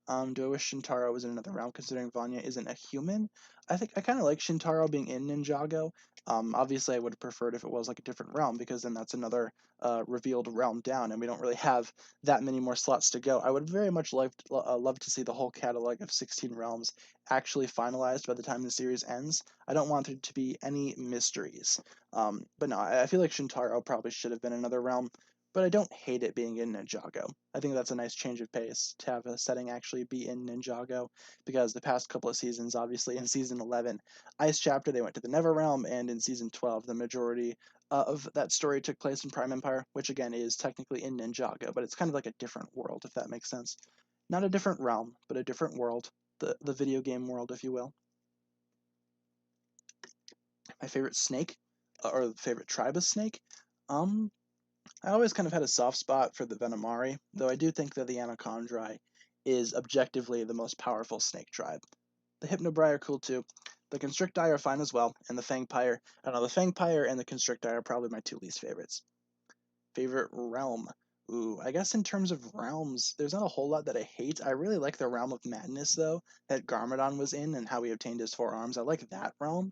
Do I wish Shintaro was in another realm, considering Vanya isn't a human? I think I kind of like Shintaro being in Ninjago. Obviously, I would have preferred if it was like a different realm, because then that's another revealed realm down, and we don't really have that many more slots to go. I would very much love to see the whole catalog of 16 realms actually finalized by the time the series ends. I don't want there to be any mysteries. But no, I feel like Shintaro probably should have been another realm, but I don't hate it being in Ninjago. I think that's a nice change of pace to have a setting actually be in Ninjago, because the past couple of seasons, obviously in season 11, Ice Chapter, they went to the Never Realm, and in season 12, the majority of that story took place in Prime Empire, which again is technically in Ninjago, but it's kind of like a different world, if that makes sense. Not a different realm, but a different world, the video game world, if you will. My favorite snake, or favorite tribe of snake, um, I always kind of had a soft spot for the Venomari, though I do think that the Anacondri is objectively the most powerful snake tribe. The Hypnobrai are cool too. The Constricti are fine as well, and the Fangpire. I don't know, the Fangpire and the Constricti are probably my two least favorites. Favorite realm? Ooh, I guess in terms of realms, there's not a whole lot that I hate. I really like the Realm of Madness, though, that Garmadon was in and how he obtained his four arms. I like that realm.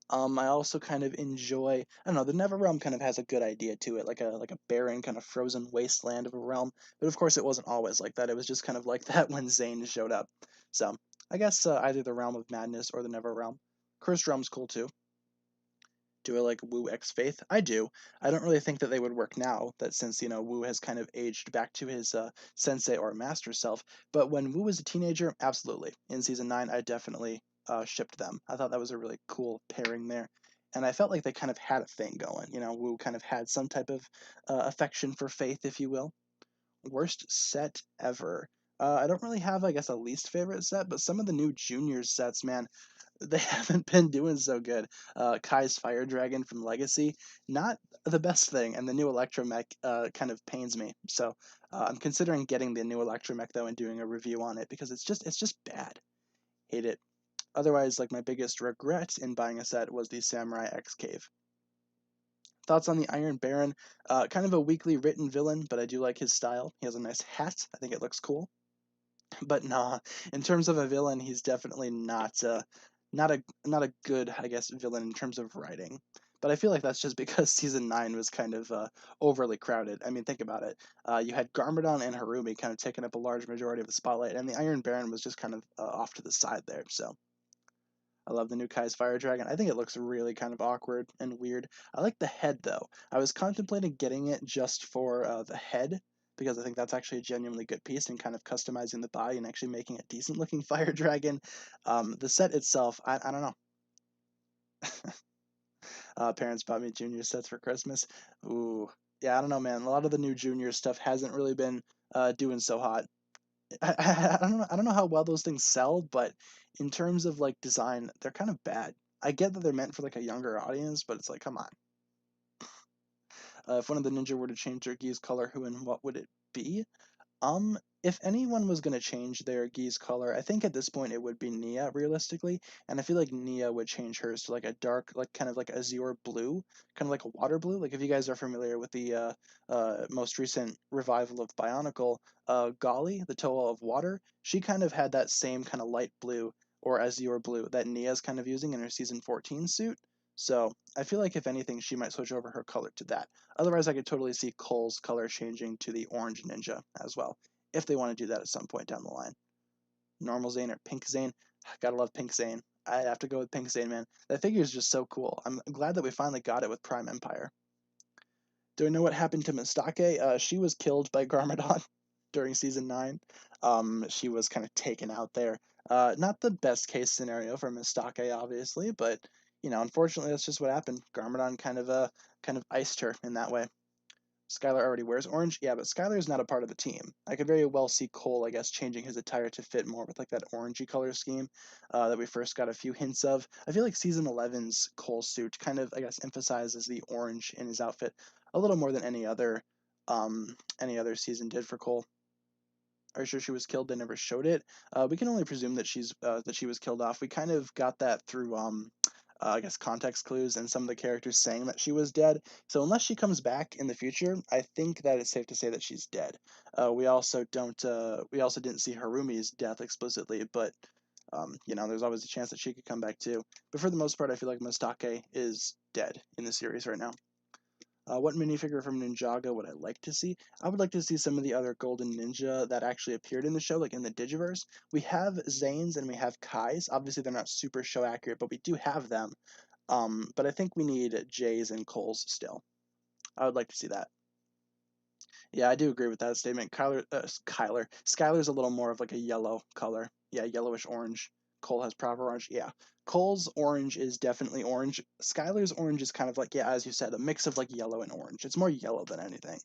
I also kind of enjoy. I don't know. The Never Realm kind of has a good idea to it, like a barren kind of frozen wasteland of a realm. But of course, it wasn't always like that. It was just kind of like that when Zane showed up. So I guess either the Realm of Madness or the Never Realm. Cursed Realm's cool too. Do I like Wu X Faith? I do. I don't really think that they would work now, that since, Wu has kind of aged back to his sensei or master self. But when Wu was a teenager, absolutely. In season 9, I definitely shipped them. I thought that was a really cool pairing there. And I felt like they kind of had a thing going. Wu kind of had some type of affection for Faith, if you will. Worst set ever. I don't really have, I guess, a least favorite set, but some of the new juniors sets, man, they haven't been doing so good. Kai's Fire Dragon from Legacy, not the best thing, and the new Electromech kind of pains me. So I'm considering getting the new Electromech though and doing a review on it, because it's just bad. Hate it. Otherwise, like, my biggest regret in buying a set was the Samurai X Cave. Thoughts on the Iron Baron? Kind of a weakly written villain, but I do like his style. He has a nice hat. I think it looks cool. But nah, in terms of a villain, he's definitely not a good, I guess, villain in terms of writing. But I feel like that's just because season 9 was kind of overly crowded. I mean, think about it. You had Garmadon and Harumi kind of taking up a large majority of the spotlight, and the Iron Baron was just kind of off to the side there. So I love the new Kai's Fire Dragon. I think it looks really kind of awkward and weird. I like the head, though. I was contemplating getting it just for the head, because I think that's actually a genuinely good piece, and kind of customizing the body and actually making a decent looking fire dragon. The set itself, I don't know. Parents bought me junior sets for Christmas. Ooh, yeah, I don't know, man. A lot of the new junior stuff hasn't really been doing so hot. I don't know how well those things sell, but in terms of like design, they're kind of bad. I get that they're meant for like a younger audience, but it's like, come on. If one of the ninja were to change their geese color, who and what would it be? If anyone was gonna change their geese color, I think at this point it would be Nia, realistically, and I feel like Nia would change hers to like a dark, like kind of like azure blue, kind of like a water blue. Like if you guys are familiar with the most recent revival of Bionicle, Golly, the Toa of Water, she kind of had that same kind of light blue or azure blue that Nia's kind of using in her season 14 suit. So I feel like if anything, she might switch over her color to that. Otherwise, I could totally see Cole's color changing to the orange ninja as well, if they want to do that at some point down the line. Normal Zane or Pink Zane? Gotta love Pink Zane. I have to go with Pink Zane, man. That figure is just so cool. I'm glad that we finally got it with Prime Empire. Do I know what happened to Mistake? She was killed by Garmadon during season 9. She was kind of taken out there. Not the best case scenario for Mistake, obviously, but unfortunately, that's just what happened. Garmadon kind of iced her in that way. Skylar already wears orange. Yeah, but Skylar is not a part of the team. I could very well see Cole, I guess, changing his attire to fit more with like that orangey color scheme that we first got a few hints of. I feel like season 11's Cole suit kind of, I guess, emphasizes the orange in his outfit a little more than any other season did for Cole. Are you sure she was killed? They never showed it. We can only presume that she was killed off. We kind of got that through I guess context clues and some of the characters saying that she was dead. So unless she comes back in the future, I think that it's safe to say that she's dead. We also didn't see Harumi's death explicitly, but there's always a chance that she could come back too. But for the most part, I feel like Mustake is dead in the series right now. What minifigure from Ninjago would I like to see? I would like to see some of the other Golden Ninja that actually appeared in the show, like in the Digiverse. We have Zane's and we have Kai's. Obviously, they're not super show accurate, but we do have them. But I think we need Jay's and Cole's still. I would like to see that. Yeah, I do agree with that statement. Skylar's a little more of like a yellow color. Yeah, yellowish orange. Cole has proper orange. Yeah. Cole's orange is definitely orange. Skylar's orange is kind of like, yeah, as you said, a mix of like yellow and orange. It's more yellow than anything.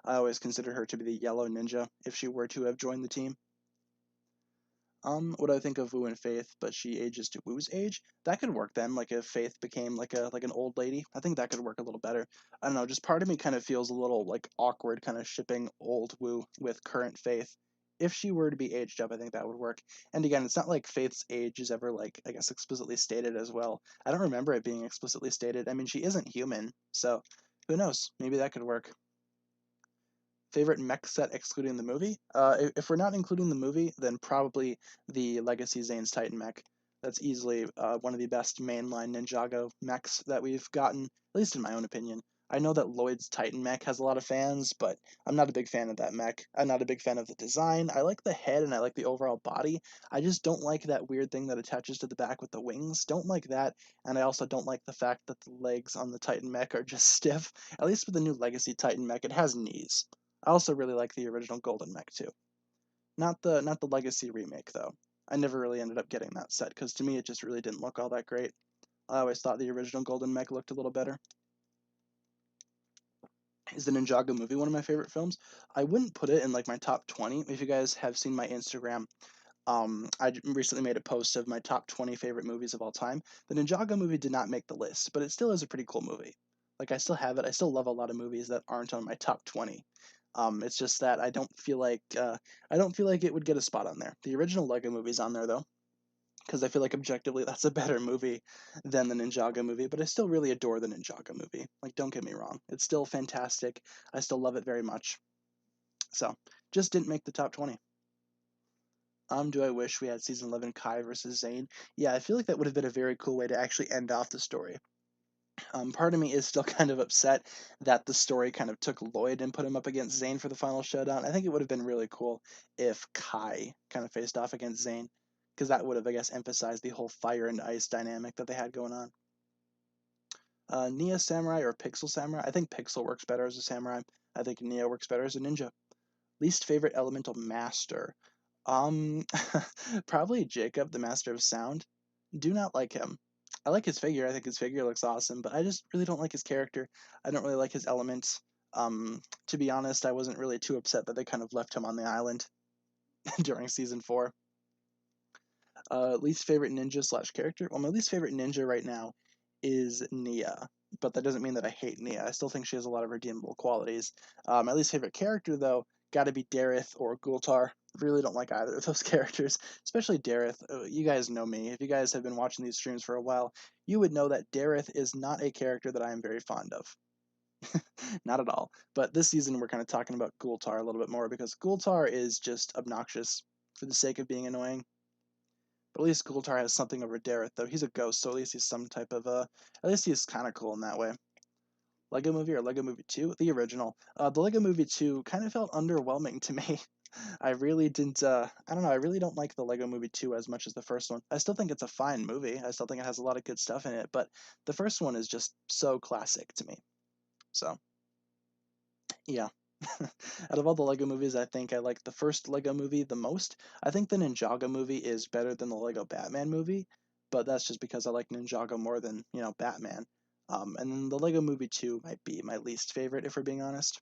I always consider her to be the yellow ninja if she were to have joined the team. What do I think of Wu and Faith, but she ages to Wu's age? That could work then. Like if Faith became like an old lady, I think that could work a little better. I don't know. Just part of me kind of feels a little like awkward, kind of shipping old Wu with current Faith. If she were to be aged up, I think that would work. And again, it's not like Faith's age is ever like I guess explicitly stated as well. I don't remember it being explicitly stated. I mean, she isn't human, so who knows? Maybe that could work. Favorite mech set excluding the movie? If we're not including the movie, then probably the Legacy Zane's Titan mech. That's easily one of the best mainline Ninjago mechs that we've gotten, at least in my own opinion. I know that Lloyd's Titan mech has a lot of fans, but I'm not a big fan of that mech. I'm not a big fan of the design. I like the head and I like the overall body. I just don't like that weird thing that attaches to the back with the wings. Don't like that, and I also don't like the fact that the legs on the Titan mech are just stiff. At least with the new Legacy Titan mech, it has knees. I also really like the original Golden Mech too. Not the Legacy remake though. I never really ended up getting that set because to me it just really didn't look all that great. I always thought the original Golden Mech looked a little better. Is the Ninjago movie one of my favorite films? I wouldn't put it in like my top 20. If you guys have seen my Instagram, I recently made a post of my top 20 favorite movies of all time. The Ninjago movie did not make the list, but it still is a pretty cool movie. Like I still have it. I still love a lot of movies that aren't on my top 20. It's just that I don't feel like it would get a spot on there. The original Lego movie's on there though, because I feel like objectively that's a better movie than the Ninjago movie. But I still really adore the Ninjago movie. Like don't get me wrong, it's still fantastic. I still love it very much. So just didn't make the top 20. Do I wish we had season 11 Kai versus Zane? Yeah, I feel like that would have been a very cool way to actually end off the story. Part of me is still kind of upset that the story kind of took Lloyd and put him up against Zane for the final showdown. I think it would have been really cool if Kai kind of faced off against Zane, because that would have, I guess, emphasized the whole fire and ice dynamic that they had going on. Nia Samurai or Pixel Samurai? I think Pixel works better as a samurai. I think Nia works better as a ninja. Least favorite elemental master? Um, probably Jacob, the Master of Sound. Do not like him. I like his figure. I think his figure looks awesome, but I just really don't like his character. I don't really like his elements. To be honest, I wasn't really too upset that they kind of left him on the island during season 4. Least favorite ninja slash character? Well, my least favorite ninja right now is Nia, but that doesn't mean that I hate Nia. I still think she has a lot of redeemable qualities. My least favorite character, though, gotta be Dareth or Gultar. Really don't like either of those characters, especially Dareth. You guys know me. If you guys have been watching these streams for a while, you would know that Dareth is not a character that I am very fond of. Not at all. But this season, we're kind of talking about Gultar a little bit more because Gultar is just obnoxious for the sake of being annoying. But at least Gultar has something over Dareth, though. He's a ghost, so at least he's some type of at least he's kind of cool in that way. Lego Movie or Lego Movie 2? The original. The Lego Movie 2 kind of felt underwhelming to me. I really didn't, I don't know, I really don't like the Lego Movie 2 as much as the first one. I still think it's a fine movie. I still think it has a lot of good stuff in it, but the first one is just so classic to me. So, yeah. Out of all the Lego movies, I think I like the first Lego movie the most. I think the Ninjago movie is better than the Lego Batman movie, but that's just because I like Ninjago more than, Batman. And then the Lego Movie 2 might be my least favorite, if we're being honest.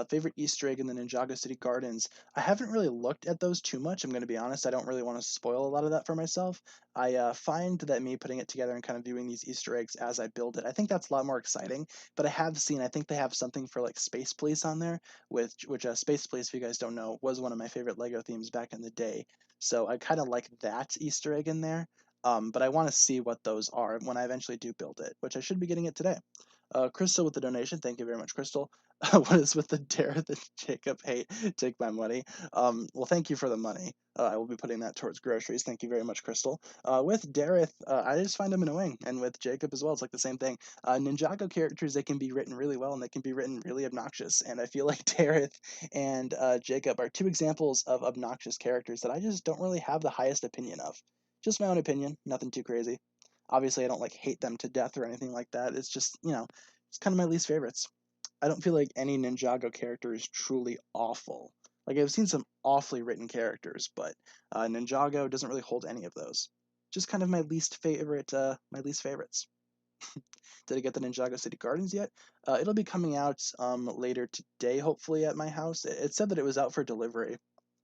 Favorite Easter egg in the Ninjago City Gardens. I haven't really looked at those too much. I'm going to be honest. I don't really want to spoil a lot of that for myself. I find that me putting it together and kind of viewing these Easter eggs as I build it, I think that's a lot more exciting. But I think they have something for like Space Police on there, which Space Police, if you guys don't know, was one of my favorite Lego themes back in the day. So I kind of like that Easter egg in there. But I want to see what those are when I eventually do build it, which I should be getting it today. Crystal with the donation. Thank you very much, Crystal. What is with the Dareth and Jacob hate? Take my money. Well, thank you for the money. I will be putting that towards groceries. Thank you very much, Crystal. With Dareth, I just find him annoying, and with Jacob as well, it's like the same thing. Ninjago characters, they can be written really well, and they can be written really obnoxious. And I feel like Dareth and Jacob are two examples of obnoxious characters that I just don't really have the highest opinion of. Just my own opinion, nothing too crazy. Obviously, I don't like hate them to death or anything like that. It's just, it's kind of my least favorites. I don't feel like any Ninjago character is truly awful. Like I've seen some awfully written characters, but Ninjago doesn't really hold any of those. Just kind of my least favorite, my least favorites. Did I get the Ninjago City Gardens yet? It'll be coming out later today, hopefully, at my house. It said that it was out for delivery.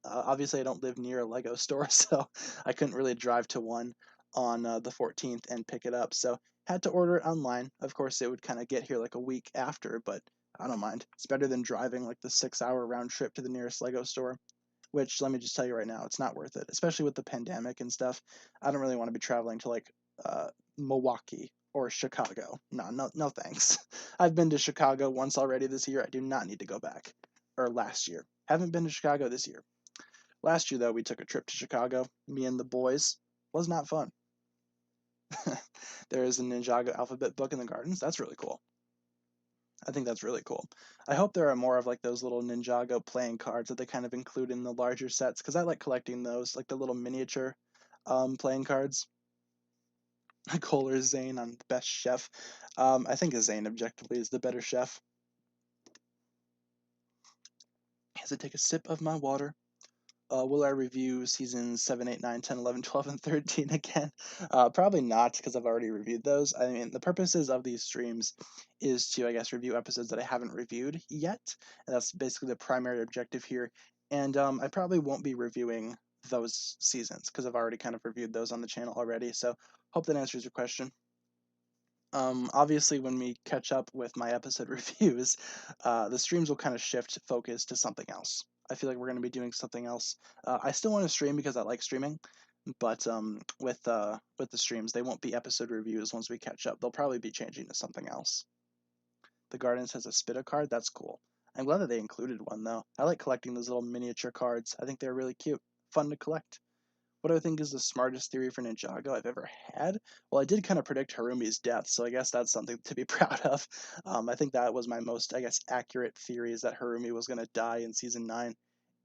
Obviously, I don't live near a Lego store, so I couldn't really drive to one on the 14th and pick it up. So had to order it online. Of course, it would kind of get here like a week after, but I don't mind. It's better than driving like the 6-hour round trip to the nearest Lego store, which let me just tell you right now, it's not worth it, especially with the pandemic and stuff. I don't really want to be traveling to like Milwaukee or Chicago. No, no, no, thanks. I've been to Chicago once already this year. I do not need to go back. Or last year. Haven't been to Chicago this year. Last year, though, we took a trip to Chicago. Me and the boys. Was not fun. There is a Ninjago alphabet book in the gardens. That's really cool. I think that's really cool. I hope there are more of like those little Ninjago playing cards that they kind of include in the larger sets because I like collecting those, like the little miniature playing cards. Kohler Zane on best chef. I think Zane objectively is the better chef. As I take a sip of my water. Will I review seasons 7, 8, 9, 10, 11, 12, and 13 again? Probably not, because I've already reviewed those. I mean, the purposes of these streams is to, I guess, review episodes that I haven't reviewed yet. And that's basically the primary objective here. And I probably won't be reviewing those seasons, because I've already kind of reviewed those on the channel already. So hope that answers your question. Obviously, when we catch up with my episode reviews, the streams will kind of shift focus to something else. I feel like we're going to be doing something else. I still want to stream because I like streaming, but with the streams, they won't be episode reviews once we catch up. They'll probably be changing to something else. The Gardens has a Spitta card. That's cool. I'm glad that they included one though. I like collecting those little miniature cards. I think they're really cute, fun to collect. What do I think is the smartest theory for Ninjago I've ever had? Well, I did kind of predict Harumi's death, so I guess that's something to be proud of. I think that was my most, I guess, accurate theory is that Harumi was going to die in season 9,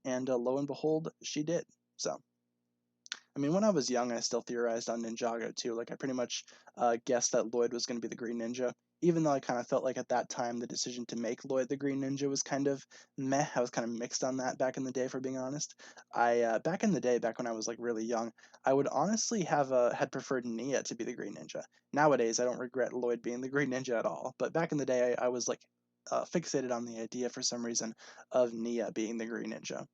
and lo and behold, she did. So, I mean, when I was young, I still theorized on Ninjago too. Like, I pretty much guessed that Lloyd was going to be the Green Ninja, even though I kind of felt like at that time the decision to make Lloyd the Green Ninja was kind of meh. I was kind of mixed on that back in the day, for being honest. Back in the day, back when I was like really young, I would honestly have had preferred Nia to be the Green Ninja. Nowadays, I don't regret Lloyd being the Green Ninja at all. But back in the day, I was like fixated on the idea for some reason of Nia being the Green Ninja.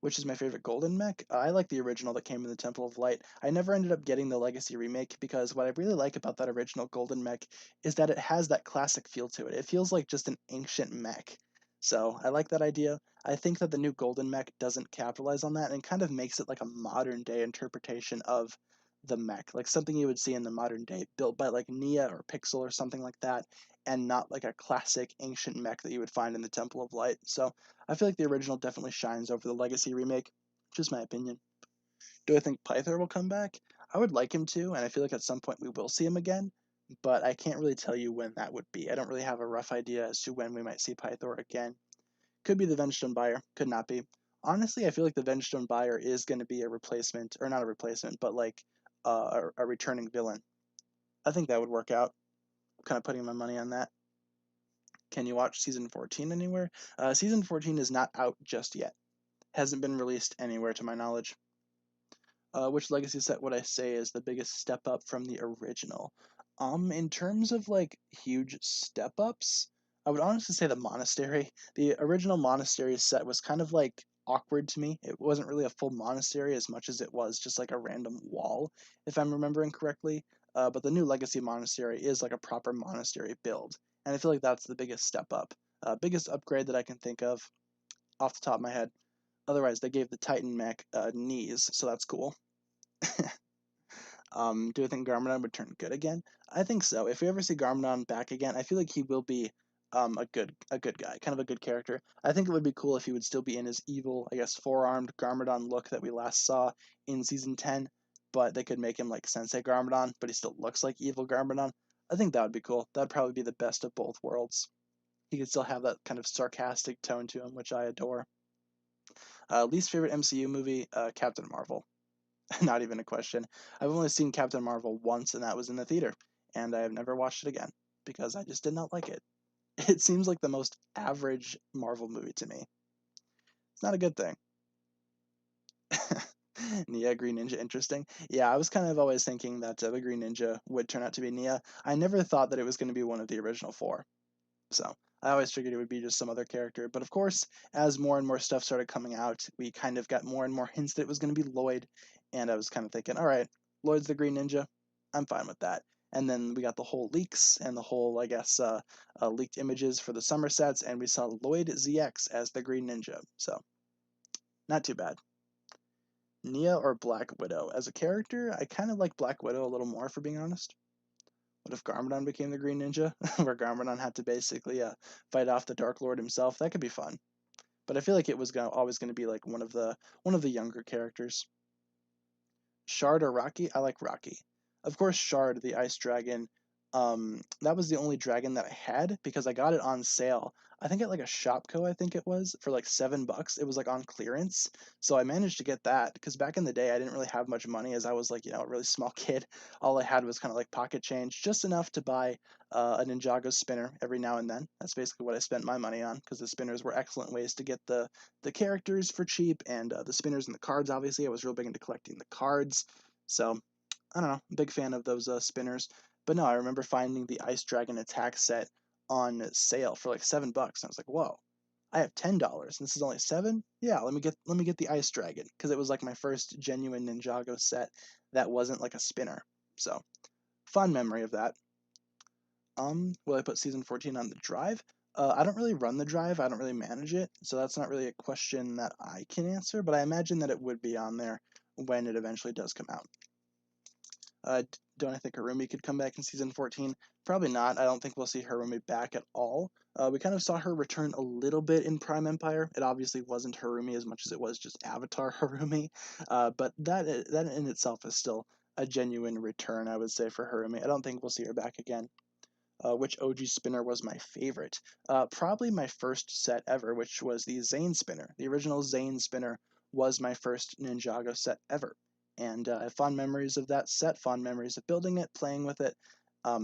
Which is my favorite golden mech. I like the original that came in the Temple of Light. I never ended up getting the Legacy remake because what I really like about that original golden mech is that it has that classic feel to it. It feels like just an ancient mech. So I like that idea. I think that the new golden mech doesn't capitalize on that and kind of makes it like a modern day interpretation of the mech, like something you would see in the modern day built by like Nia or Pixel or something like that, and not like a classic ancient mech that you would find in the Temple of Light. So I feel like the original definitely shines over the Legacy remake. Just my opinion. Do I think Pythor will come back? I would like him to, and I feel like at some point we will see him again, but I can't really tell you when that would be. I don't really have a rough idea as to when we might see Pythor again. Could be the Vengestone Buyer, could not be. Honestly, I feel like the Vengestone Buyer is going to be a replacement, or not a replacement, but like a returning villain. I think that would work out. I'm kind of putting my money on that. Can you watch season 14 anywhere? Season 14 is not out just yet. Hasn't been released anywhere to my knowledge. Which legacy set would I say is the biggest step up from the original? In terms of like huge step ups, I would honestly say the monastery. The original monastery set was kind of like awkward to me. It wasn't really a full monastery as much as it was just like a random wall, if I'm remembering correctly. But the new legacy monastery is like a proper monastery build, and I feel like that's the biggest step up. Biggest upgrade that I can think of off the top of my head. Otherwise, they gave the Titan mech knees, so that's cool. Do I think Garmadon would turn good again? I think so. If we ever see Garmadon back again, I feel like he will be a good guy, kind of a good character. I think it would be cool if he would still be in his evil, I guess, four-armed Garmadon look that we last saw in season 10, but they could make him like Sensei Garmadon, but he still looks like evil Garmadon. I think that would be cool. That'd probably be the best of both worlds. He could still have that kind of sarcastic tone to him, which I adore. Least favorite MCU movie, Captain Marvel. Not even a question. I've only seen Captain Marvel once, and that was in the theater, and I have never watched it again because I just did not like it. It seems like the most average Marvel movie to me. It's not a good thing. Nia Green Ninja, interesting. Yeah, I was kind of always thinking that the Green Ninja would turn out to be Nia. I never thought that it was going to be one of the original four. So I always figured it would be just some other character. But of course, as more and more stuff started coming out, we kind of got more and more hints that it was going to be Lloyd. And I was kind of thinking, all right, Lloyd's the Green Ninja. I'm fine with that. And then we got the whole leaks and the whole, I guess, leaked images for the summer sets, and we saw Lloyd ZX as the Green Ninja. So, not too bad. Nia or Black Widow? As a character, I kind of like Black Widow a little more, for being honest. What if Garmadon became the Green Ninja, where Garmadon had to basically fight off the Dark Lord himself? That could be fun. But I feel like it was always going to be like one of the younger characters. Shard or Rocky? I like Rocky. Of course, Shard, the ice dragon. That was the only dragon that I had because I got it on sale. I think at like a Shopko, I think it was for like $7. It was like on clearance, so I managed to get that because back in the day I didn't really have much money as I was like a really small kid. All I had was kind of like pocket change, just enough to buy a Ninjago spinner every now and then. That's basically what I spent my money on because the spinners were excellent ways to get the characters for cheap and the spinners and the cards. Obviously, I was real big into collecting the cards, so I don't know, big fan of those spinners. But no, I remember finding the Ice Dragon Attack set on sale for like $7. And I was like, whoa, I have $10 and this is only 7? Yeah, let me get the Ice Dragon because it was like my first genuine Ninjago set that wasn't like a spinner. So fond memory of that. Will I put season 14 on the drive? I don't really run the drive. I don't really manage it, so that's not really a question that I can answer. But I imagine that it would be on there when it eventually does come out. Don't I think Harumi could come back in season 14? Probably not. I don't think we'll see Harumi back at all. We kind of saw her return a little bit in Prime Empire. It obviously wasn't Harumi as much as it was just Avatar Harumi, but that in itself is still a genuine return, I would say, for Harumi. I don't think we'll see her back again. Which OG spinner was my favorite? Probably my first set ever, which was the Zane spinner. The original Zane spinner was my first Ninjago set ever. And I have fond memories of that set, fond memories of building it, playing with it.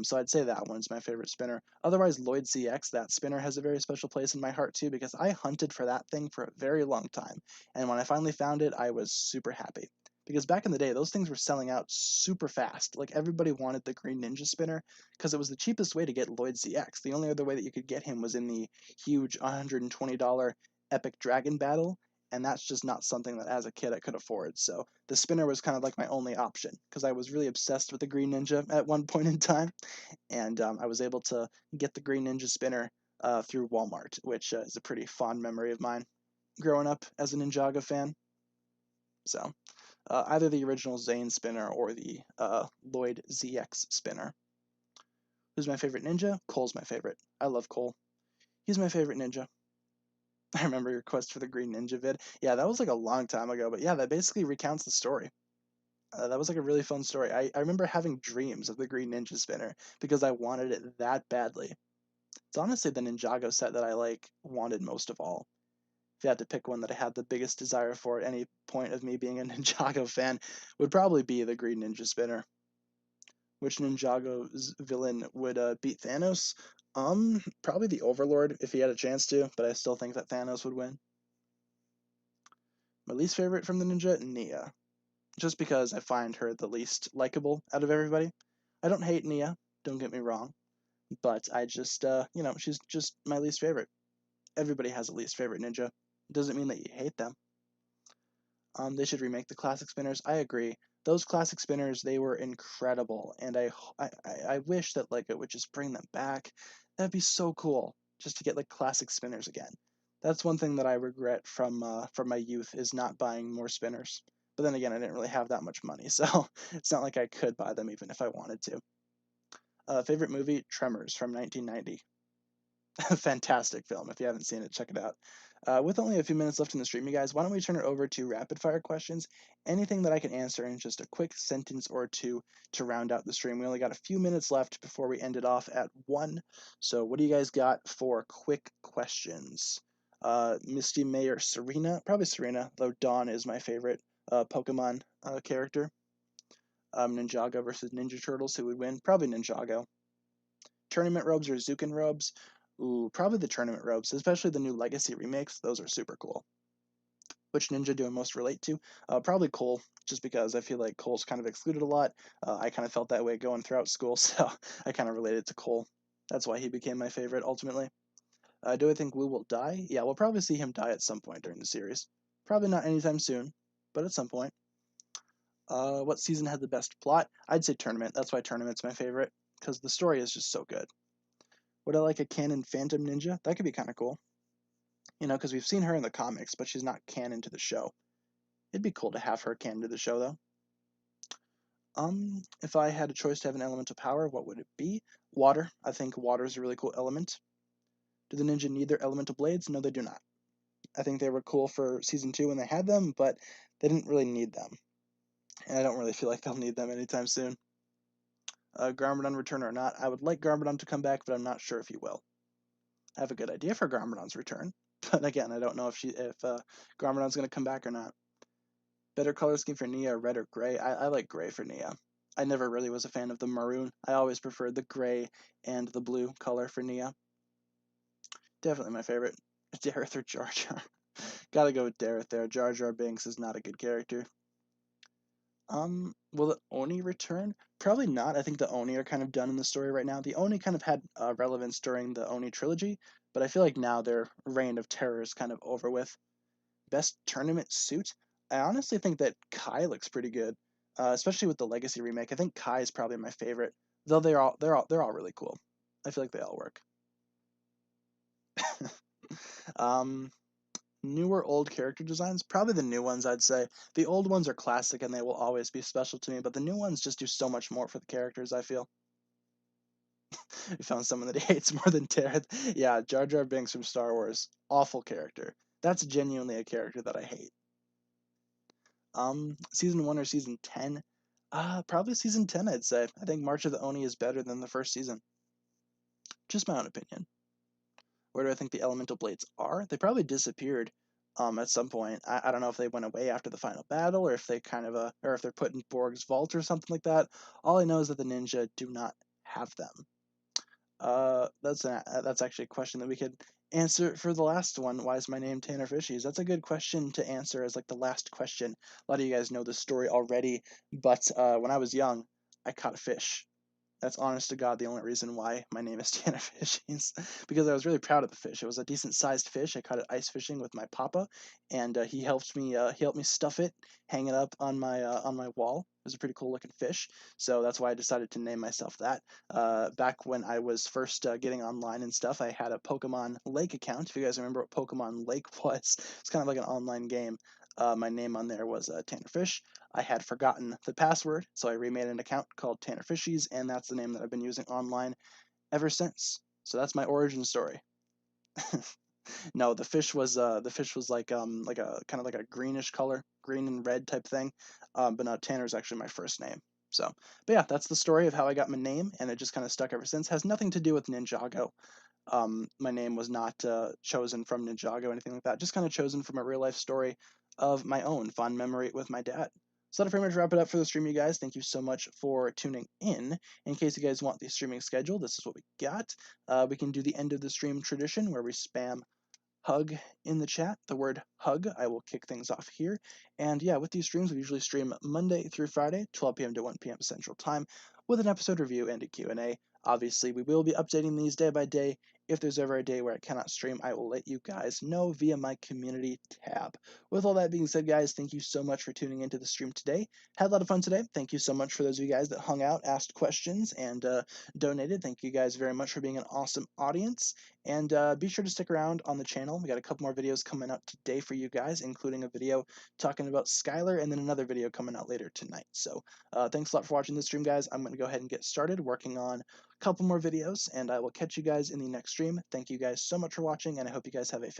So I'd say that one's my favorite spinner. Otherwise, Lloyd CX, that spinner has a very special place in my heart too, because I hunted for that thing for a very long time. And when I finally found it, I was super happy. Because back in the day, those things were selling out super fast. Like everybody wanted the Green Ninja spinner because it was the cheapest way to get Lloyd CX. The only other way that you could get him was in the huge $120 Epic Dragon Battle, and that's just not something that as a kid I could afford. So the spinner was kind of like my only option because I was really obsessed with the Green Ninja at one point in time, and I was able to get the Green Ninja spinner through Walmart, which is a pretty fond memory of mine growing up as a Ninjago fan. So either the original Zane spinner or the Lloyd ZX spinner. Who's my favorite ninja? Cole's my favorite. I love Cole. He's my favorite ninja. I remember your quest for the Green Ninja vid. Yeah, that was like a long time ago, but yeah, that basically recounts the story. That was like a really fun story. I remember having dreams of the Green Ninja spinner because I wanted it that badly. It's honestly the Ninjago set that I like wanted most of all. If you had to pick one that I had the biggest desire for at any point of me being a Ninjago fan, would probably be the Green Ninja spinner. Which Ninjago's villain would beat Thanos? Probably the Overlord if he had a chance to, but I still think that Thanos would win. My least favorite from the ninja, Nia. Just because I find her the least likable out of everybody. I don't hate Nia, don't get me wrong, but I just, she's just my least favorite. Everybody has a least favorite ninja. It doesn't mean that you hate them. They should remake the classic spinners. I agree. Those classic spinners, they were incredible, and I wish that like it would just bring them back. That'd be so cool, just to get like classic spinners again. That's one thing that I regret from my youth is not buying more spinners. But then again, I didn't really have that much money, so it's not like I could buy them even if I wanted to. Favorite movie? Tremors from 1990. Fantastic film. If you haven't seen it, check it out. With only a few minutes left in the stream, you guys, why don't we turn it over to rapid fire questions? Anything that I can answer in just a quick sentence or two to round out the stream. We only got a few minutes left before we end it off at 1. So what do you guys got for quick questions? Misty, May, or Serena? Probably Serena, though Dawn is my favorite Pokemon character. Ninjago versus Ninja Turtles, who would win? Probably Ninjago. Tournament robes or Zukin robes? Ooh, probably the tournament robes, especially the new Legacy remakes. Those are super cool. Which ninja do I most relate to? Probably Cole, just because I feel like Cole's kind of excluded a lot. I kind of felt that way going throughout school, so I kind of related to Cole. That's why he became my favorite ultimately. Do I think Wu will die? Yeah, we'll probably see him die at some point during the series. Probably not anytime soon, but at some point. What season had the best plot? I'd say Tournament. That's why Tournament's my favorite, because the story is just so good. Would I like a canon Phantom Ninja? That could be kind of cool. You know, because we've seen her in the comics, but she's not canon to the show. It'd be cool to have her canon to the show, though. If I had a choice to have an elemental power, what would it be? Water. I think water is a really cool element. Do the ninja need their elemental blades? No, they do not. I think they were cool for season 2 when they had them, but they didn't really need them. And I don't really feel like they'll need them anytime soon. Garmadon return or not? I would like Garmadon to come back, but I'm not sure if he will. I have a good idea for Garmadon's return, but again, I don't know if Garmadon's going to come back or not. Better color scheme for Nia, red or gray? I like gray for Nia. I never really was a fan of the maroon. I always preferred the gray and the blue color for Nia. Definitely my favorite. Dareth or Jar Jar? Gotta go with Dareth there. Jar Jar Binks is not a good character. Will the Oni return? Probably not. I think the Oni are kind of done in the story right now. The Oni kind of had relevance during the Oni trilogy, but I feel like now their reign of terror is kind of over with. Best tournament suit? I honestly think that Kai looks pretty good, especially with the Legacy remake. I think Kai is probably my favorite, though they're all really cool. I feel like they all work. New or old character designs? Probably the new ones, I'd say. The old ones are classic and they will always be special to me, but the new ones just do so much more for the characters, I feel. We found someone that he hates more than Dareth. Yeah, Jar Jar Binks from Star Wars. Awful character. That's genuinely a character that I hate. Season 1 or season 10? Probably season 10, I'd say. I think March of the Oni is better than the first season. Just my own opinion. Where do I think the elemental blades are? They probably disappeared at some point. I don't know if they went away after the final battle, or if they kind of or if they're put in Borg's vault or something like that. All I know is that the ninja do not have them. That's actually a question that we could answer for the last one. Why is my name TannerFishies? That's a good question to answer as like the last question. A lot of you guys know this story already, but when I was young, I caught a fish. That's honest to God the only reason why my name is TannerFishies, because I was really proud of the fish. It was a decent sized fish. I caught it ice fishing with my papa, and he helped me stuff it, hang it up on my wall. It was a pretty cool looking fish, so that's why I decided to name myself that. Back when I was first getting online and stuff, I had a Pokemon Lake account. If you guys remember what Pokemon Lake was, it's kind of like an online game. My name on there was TannerFish. I had forgotten the password, so I remade an account called TannerFishies, and that's the name that I've been using online ever since. So that's my origin story. No, the fish was like a kind of like a greenish color, green and red type thing. But no, Tanner's actually my first name. So, but yeah, that's the story of how I got my name, and it just kind of stuck ever since. Has nothing to do with Ninjago. My name was not chosen from Ninjago or anything like that. Just kind of chosen from a real life story of my own fond memory with my dad. So that'll pretty much wrap it up for the stream, you guys. Thank you so much for tuning in. In case you guys want the streaming schedule, this is what we got. We can do the end of the stream tradition where we spam hug in the chat, the word hug. I will kick things off here. And yeah, with these streams, we usually stream Monday through Friday, 12 p.m. to 1 p.m. Central Time, with an episode review and a Q&A. Obviously, we will be updating these day by day If there's ever a day where I cannot stream, I will let you guys know via my community tab. With all that being said, guys, thank you so much for tuning into the stream today. Had a lot of fun today. Thank you so much for those of you guys that hung out, asked questions, and donated. Thank you guys very much for being an awesome audience. And be sure to stick around on the channel. We got a couple more videos coming out today for you guys, including a video talking about Skylar and then another video coming out later tonight. So thanks a lot for watching this stream, guys. I'm going to go ahead and get started working on a couple more videos, and I will catch you guys in the next stream. Thank you guys so much for watching, and I hope you guys have a